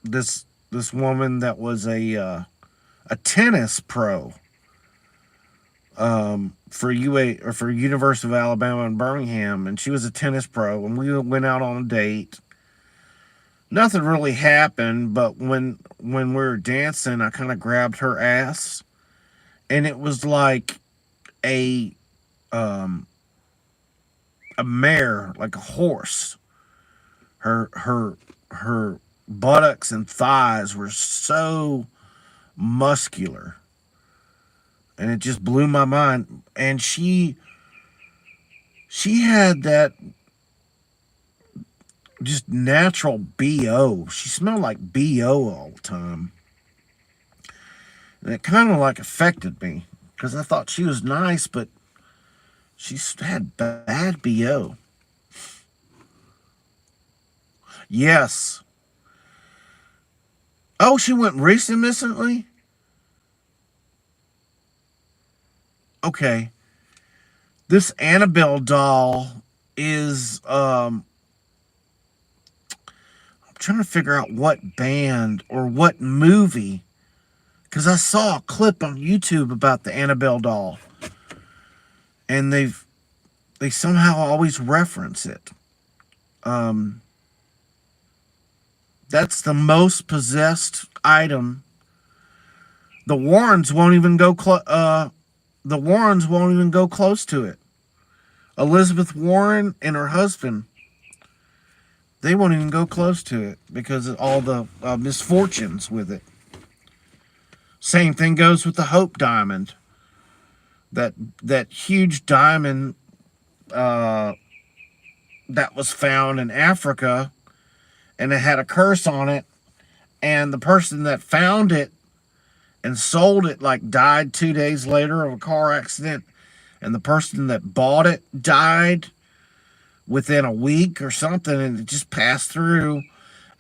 this woman that was a tennis pro for UA or for University of Alabama in Birmingham, and she was a tennis pro, and we went out on a date. Nothing really happened, but when we were dancing, I kind of grabbed her ass, and it was like a um, a mare, like a horse. Her buttocks and thighs were so muscular, and it just blew my mind. And she had that just natural BO. She smelled like BO all the time. And it kind of like affected me because I thought she was nice, but she had bad BO. Yes. Oh, she went recently? Okay. This Annabelle doll is I'm trying to figure out what band or what movie, because I saw a clip on YouTube about the Annabelle doll, and they somehow always reference it. Um, that's the most possessed item. The Warrens won't even go. The Warrens won't even go close to it. Elizabeth Warren and her husband, they won't even go close to it because of all the misfortunes with it. Same thing goes with the Hope Diamond. That huge diamond that was found in Africa, and it had a curse on it, and the person that found it and sold it like died 2 days later of a car accident, and the person that bought it died within a week or something, and it just passed through,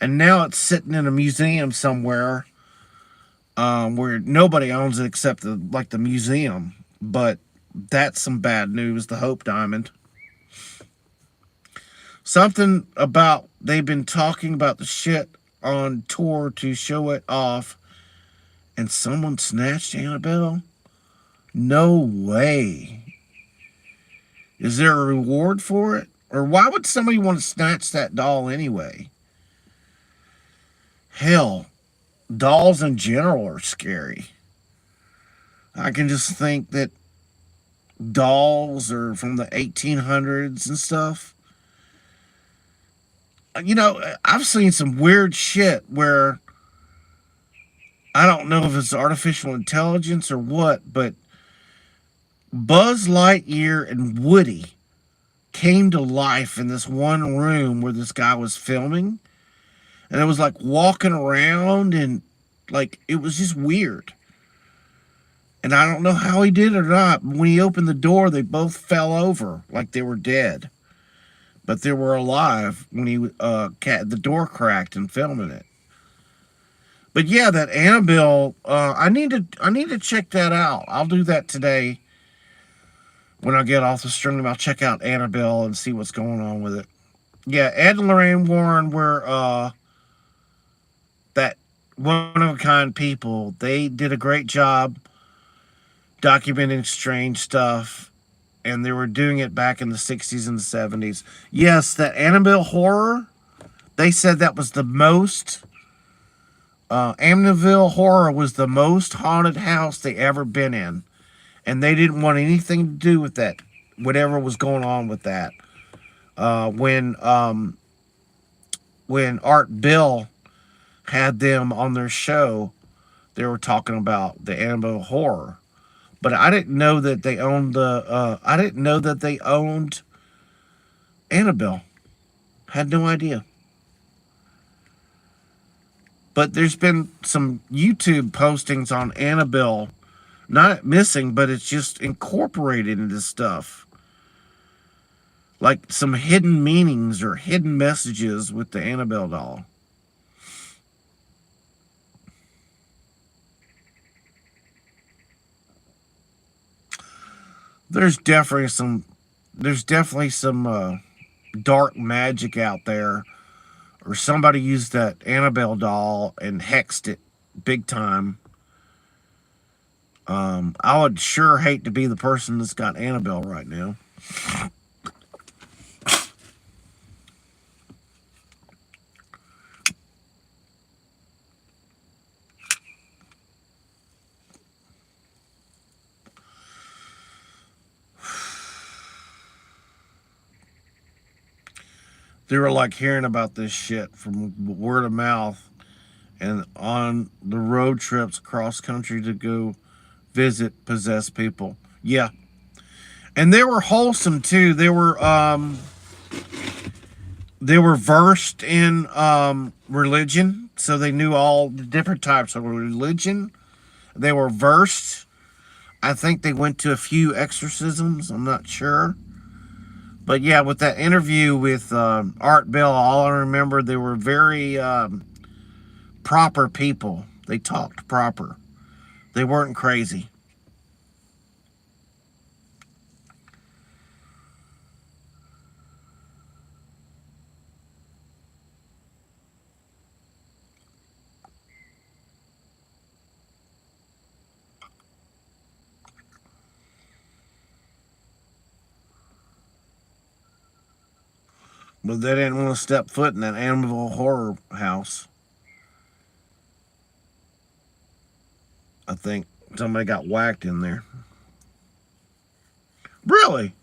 and now it's sitting in a museum somewhere where nobody owns it except the museum. But that's some bad news. The Hope Diamond. Something about they've been talking about the shit on tour to show it off, and someone snatched Annabelle? No way. Is there a reward for it? Or why would somebody want to snatch that doll anyway? Hell, dolls in general are scary. I can just think that dolls are from the 1800s and stuff. You know, I've seen some weird shit where I don't know if it's artificial intelligence or what, but Buzz Lightyear and Woody came to life in this one room where this guy was filming, and it was like walking around, and like it was just weird. And I don't know how he did it or not. When he opened the door, they both fell over like they were dead, but they were alive when the door cracked and filming it. But yeah, that Annabelle, I need to check that out. I'll do that today when I get off the stream. I'll check out Annabelle and see what's going on with it. Yeah, Ed and Lorraine Warren were that one of a kind people. They did a great job documenting strange stuff, and they were doing it back in the 60s and the 70s. Yes, that Annabelle horror, they said that was the most, Amityville horror was the most haunted house they ever been in. And they didn't want anything to do with that, whatever was going on with that. When Art Bill had them on their show, they were talking about the Annabelle horror. But I didn't know that they owned I didn't know that they owned Annabelle. Had no idea. But there's been some YouTube postings on Annabelle, not missing, but it's just incorporated into stuff. Like some hidden meanings or hidden messages with the Annabelle doll. There's definitely some dark magic out there, or somebody used that Annabelle doll and hexed it big time. I would sure hate to be the person that's got Annabelle right now. They were like hearing about this shit from word of mouth and on the road trips across country to go visit possessed people. Yeah. And they were wholesome too. They were versed in religion, so they knew all the different types of religion. They were versed. I think they went to a few exorcisms. I'm not sure. But yeah, with that interview with Art Bell, all I remember, they were very proper people. They talked proper. They weren't crazy. But they didn't want to step foot in that Amityville horror house. I think somebody got whacked in there. Really?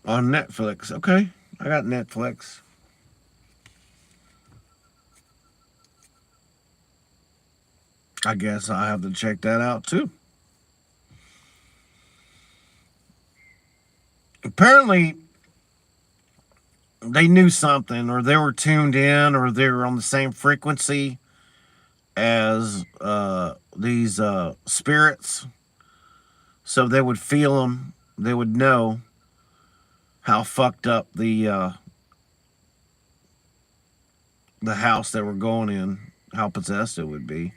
On Netflix. Okay. I got Netflix. I guess I have to check that out too. Apparently, they knew something, or they were tuned in, or they were on the same frequency as these spirits. So they would feel them. They would know how fucked up the house they were going in, how possessed it would be,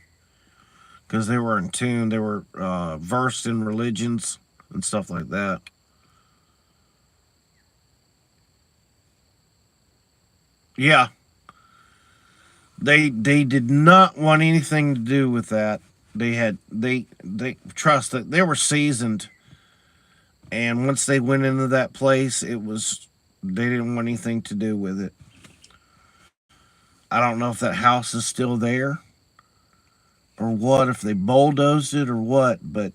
because they were in tune. They were versed in religions and stuff like that. Yeah, they did not want anything to do with that. They trust that they were seasoned, and once they went into that place, it was they didn't want anything to do with it. I don't know if that house is still there or what, if they bulldozed it or what, but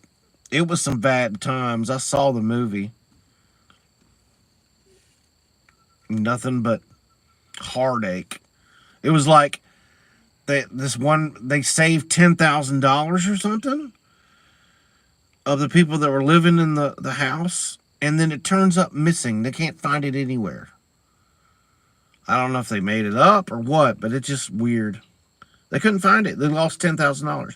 it was some bad times. I saw the movie. Nothing but heartache. It was like they saved $10,000 or something of the people that were living in the house, and then it turns up missing. They can't find it anywhere. I don't know if they made it up or what, but it's just weird. They couldn't find it. They lost $10,000.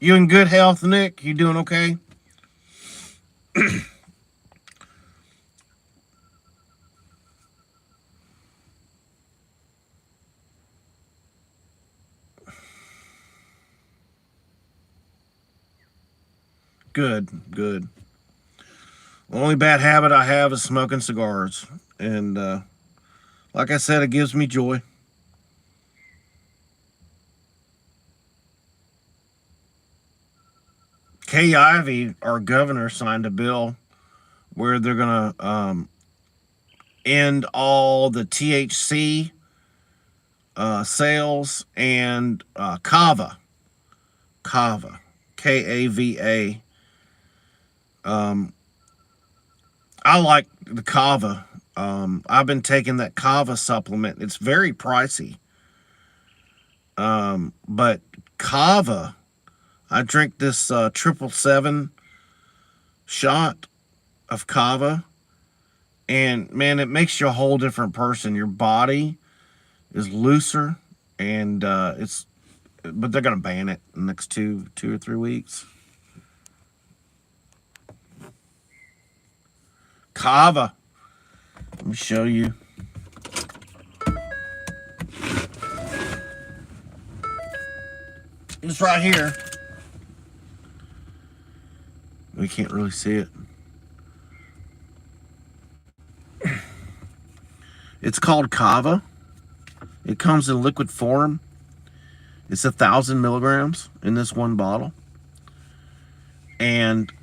You in good health, Nick? You doing okay? Good, good. The only bad habit I have is smoking cigars. And like I said, it gives me joy. Kay Ivey, our governor, signed a bill where they're going to end all the THC sales and kava, kava, Kava. I like the kava. I've been taking that kava supplement. It's very pricey, but kava. I drink this 777 shot of kava, and man, it makes you a whole different person. Your body is looser, and but they're gonna ban it in the next two or 3 weeks. Kava. Let me show you. It's right here. We can't really see it. It's called kava. It comes in liquid form. It's 1,000 milligrams in this one bottle. And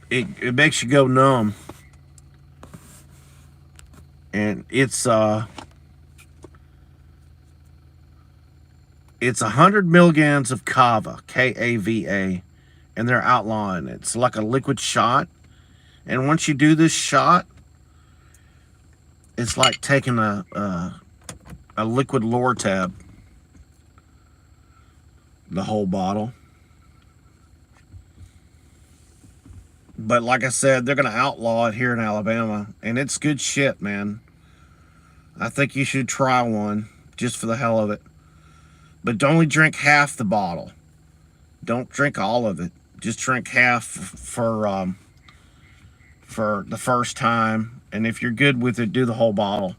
it makes you go numb. And it's 100 milligrams of kava, Kava, and they're outlawing it. It's like a liquid shot. And once you do this shot, it's like taking a liquid Lortab, the whole bottle. But like I said, they're going to outlaw it here in Alabama, and it's good shit, man. I think you should try one just for the hell of it. But only drink half the bottle. Don't drink all of it. Just drink half for the first time. And if you're good with it, do the whole bottle.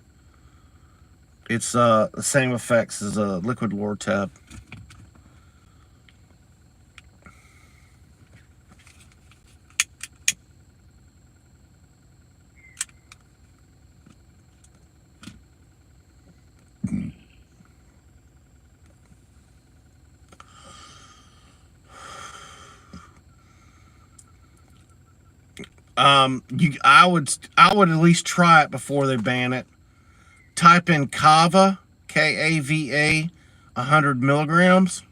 It's the same effects as a liquid Lortab. I would at least try it before they ban it. Type in kava, Kava, 100 milligrams,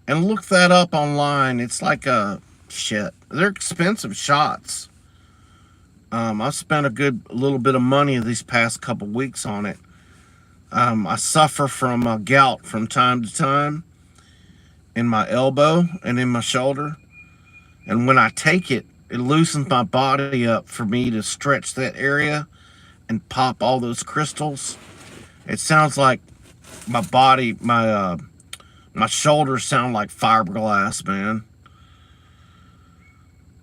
and look that up online. It's like shit. They're expensive shots. I've spent a good little bit of money these past couple weeks on it. I suffer from gout from time to time in my elbow and in my shoulder, and when I take it, it loosens my body up for me to stretch that area and pop all those crystals. It sounds like my body, my shoulders sound like fiberglass, man.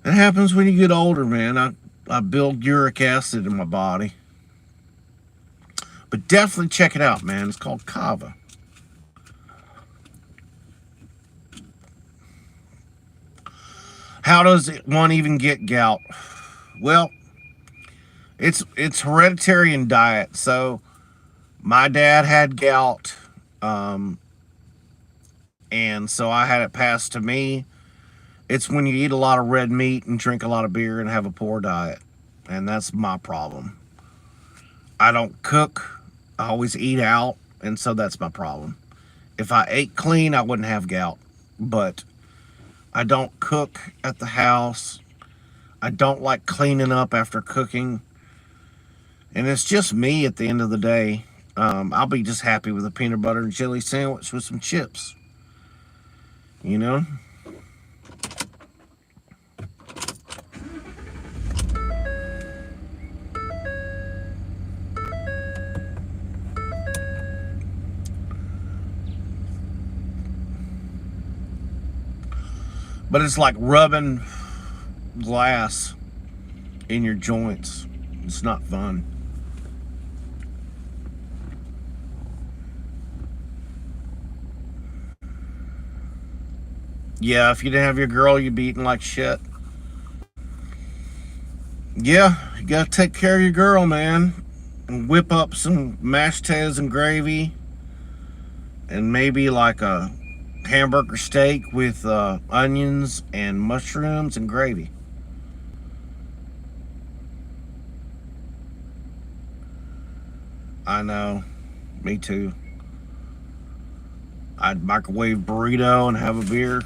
It happens when you get older, man. I build uric acid in my body. But definitely check it out, man. It's called kava. How does one even get gout? Well, it's hereditary in diet. So my dad had gout, and so I had it passed to me. It's when you eat a lot of red meat and drink a lot of beer and have a poor diet, and that's my problem. I don't cook. I always eat out, and so that's my problem. If I ate clean, I wouldn't have gout, but I don't cook at the house. I don't like cleaning up after cooking. And it's just me at the end of the day. I'll be just happy with a peanut butter and jelly sandwich with some chips. You know? But it's like rubbing glass in your joints. It's not fun. Yeah, if you didn't have your girl, you'd be eating like shit. Yeah, you gotta take care of your girl, man. And whip up some mashed potatoes and gravy, and maybe like a hamburger steak with onions and mushrooms and gravy. I know, me too. I'd microwave burrito and have a beer.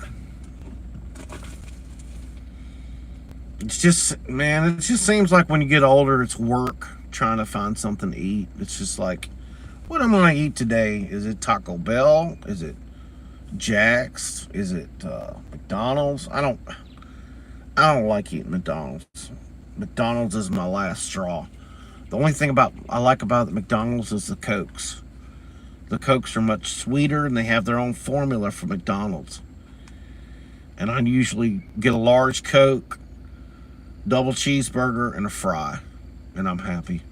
It's just, man, it just seems like when you get older, it's work trying to find something to eat. It's just like, what am I gonna eat today? Is it Taco Bell? Is it Jack's? Is it McDonald's? I don't like eating McDonald's. McDonald's is my last straw. The only thing I like about the McDonald's is the Cokes. The Cokes are much sweeter and they have their own formula for McDonald's. And I usually get a large Coke, double cheeseburger, and a fry, and I'm happy.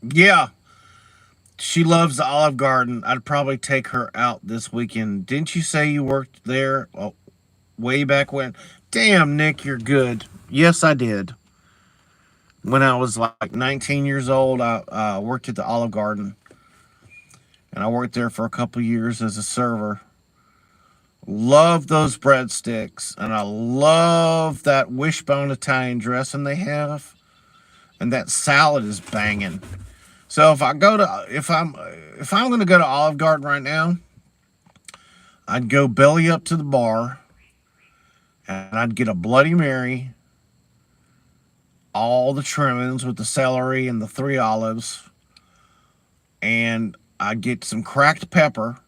Yeah, she loves the Olive Garden. I'd probably take her out this weekend. Didn't you say you worked there? Oh, way back when? Damn, Nick, you're good. Yes, I did. When I was like 19 years old, I worked at the Olive Garden, and I worked there for a couple years as a server. Love those breadsticks, and I love that wishbone Italian dressing they have, and that salad is banging. So if I'm gonna go to Olive Garden right now, I'd go belly up to the bar, and I'd get a Bloody Mary, all the trimmings with the celery and the 3 olives, and I'd get some cracked pepper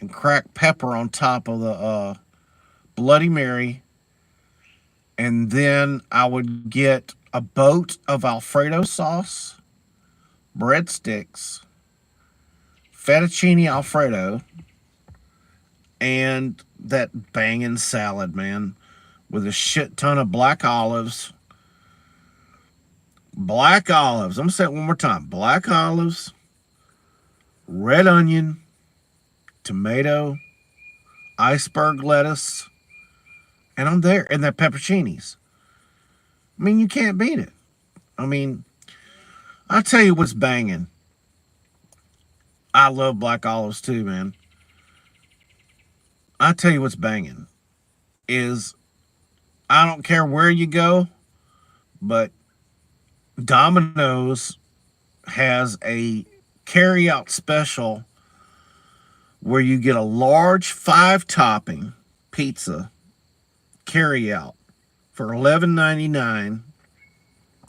and cracked pepper on top of the Bloody Mary, and then I would get a boat of Alfredo sauce, breadsticks, fettuccine Alfredo, and that banging salad, man, with a shit ton of black olives. Black olives. I'm gonna say it one more time. Black olives, red onion, tomato, iceberg lettuce, and I'm there. And that pepperoncinis. I mean, you can't beat it. I mean, I'll tell you what's banging. I love black olives too, man. I'll tell you what's banging is I don't care where you go, but Domino's has a carry-out special where you get a large 5 topping pizza carry-out for $11.99.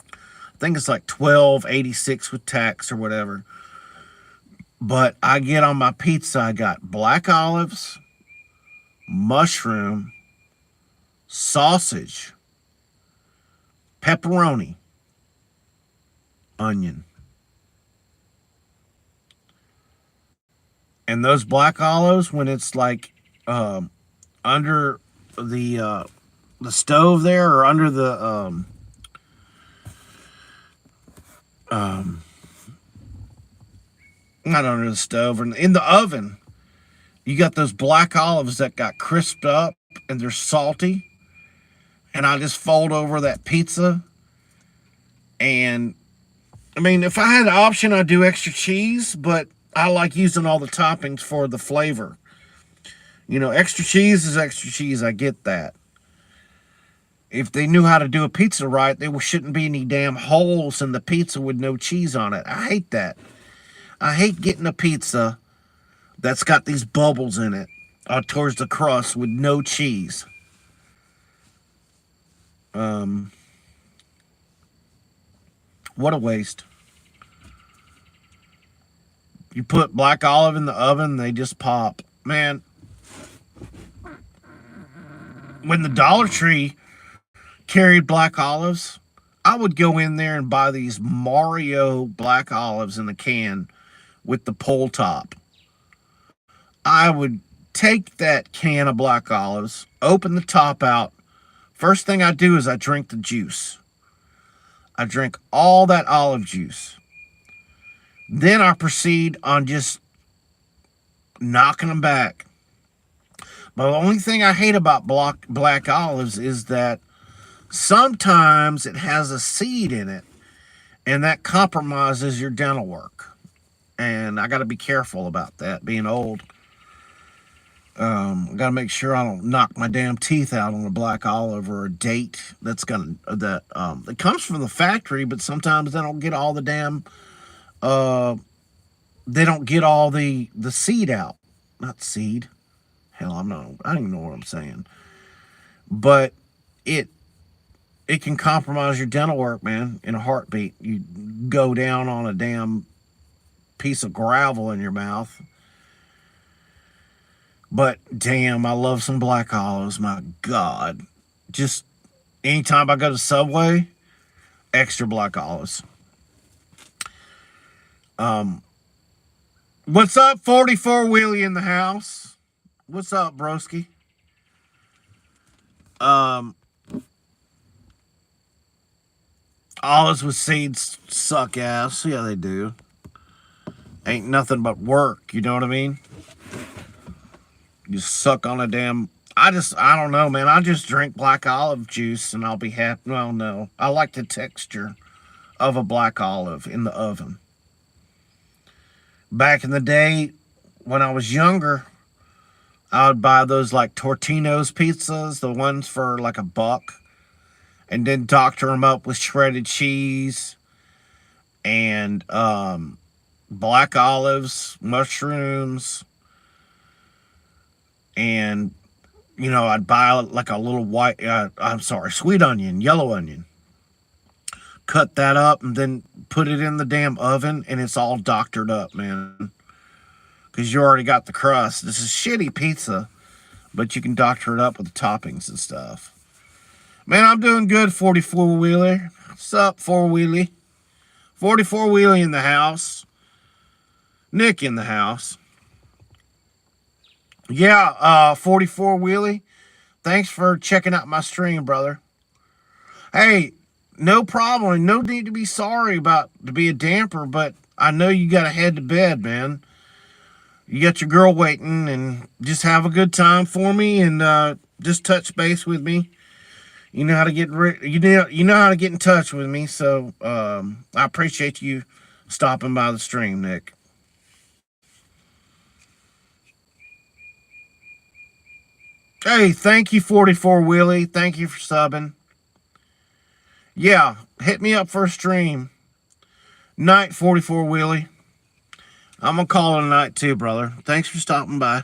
I think it's like $12.86 with tax or whatever. But I get on my pizza, I got black olives, mushroom, sausage, pepperoni, onion. And those black olives, when it's like under the stove there, or under the not under the stove, or in the oven, you got those black olives that got crisped up and they're salty. And I just fold over that pizza. And I mean, if I had an option, I'd do extra cheese, but I like using all the toppings for the flavor. You know, extra cheese is extra cheese. I get that. If they knew how to do a pizza right, there shouldn't be any damn holes in the pizza with no cheese on it. I hate that. I hate getting a pizza that's got these bubbles in it towards the crust with no cheese. What a waste. You put black olive in the oven, they just pop. Man, when the Dollar Tree carried black olives, I would go in there and buy these Mario black olives in a can with the pull top. I would take that can of black olives, open the top out. First thing I do is I drink the juice. I drink all that olive juice. Then I proceed on just knocking them back. But the only thing I hate about black olives is that sometimes it has a seed in it, and that compromises your dental work. And I got to be careful about that, being old. I got to make sure I don't knock my damn teeth out on a black olive or a date that's gonna it comes from the factory, but sometimes they don't get all the damn they don't get all the seed out. Not seed. Hell, I don't even know what I'm saying. But it can compromise your dental work, man, in a heartbeat. You go down on a damn piece of gravel in your mouth. But damn, I love some black olives. My God. Just anytime I go to Subway, extra black olives. What's up, 44 Wheelie in the house? What's up, broski? Olives with seeds suck ass. Yeah, they do. Ain't nothing but work, you know what I mean? You suck on a damn... I don't know, man. I just drink black olive juice and I'll be happy. Well, no. I like the texture of a black olive in the oven. Back in the day, when I was younger, I would buy those like Tortino's pizzas, the ones for like $1, and then doctor them up with shredded cheese and black olives, mushrooms, and, you know, I'd buy like a little sweet onion, yellow onion. Cut that up and then put it in the damn oven, and it's all doctored up, man. Because you already got the crust. This is shitty pizza, but you can doctor it up with the toppings and stuff. Man, I'm doing good, 44 Wheeler. What's up, 4 Wheelie? 44 Wheelie in the house. Nick in the house. Yeah, 44 Wheelie. Thanks for checking out my stream, brother. Hey, no problem. No need to be sorry about to be a damper, but I know you got to head to bed, man. You got your girl waiting, and just have a good time for me, and just touch base with me. You know how to get you know how to get in touch with me. So I appreciate you stopping by the stream, Nick. Hey, thank you, 44 Wheelie. Thank you for subbing. Yeah, hit me up for a stream. Night, 44 Wheelie. I'm going to call it a night too, brother. Thanks for stopping by.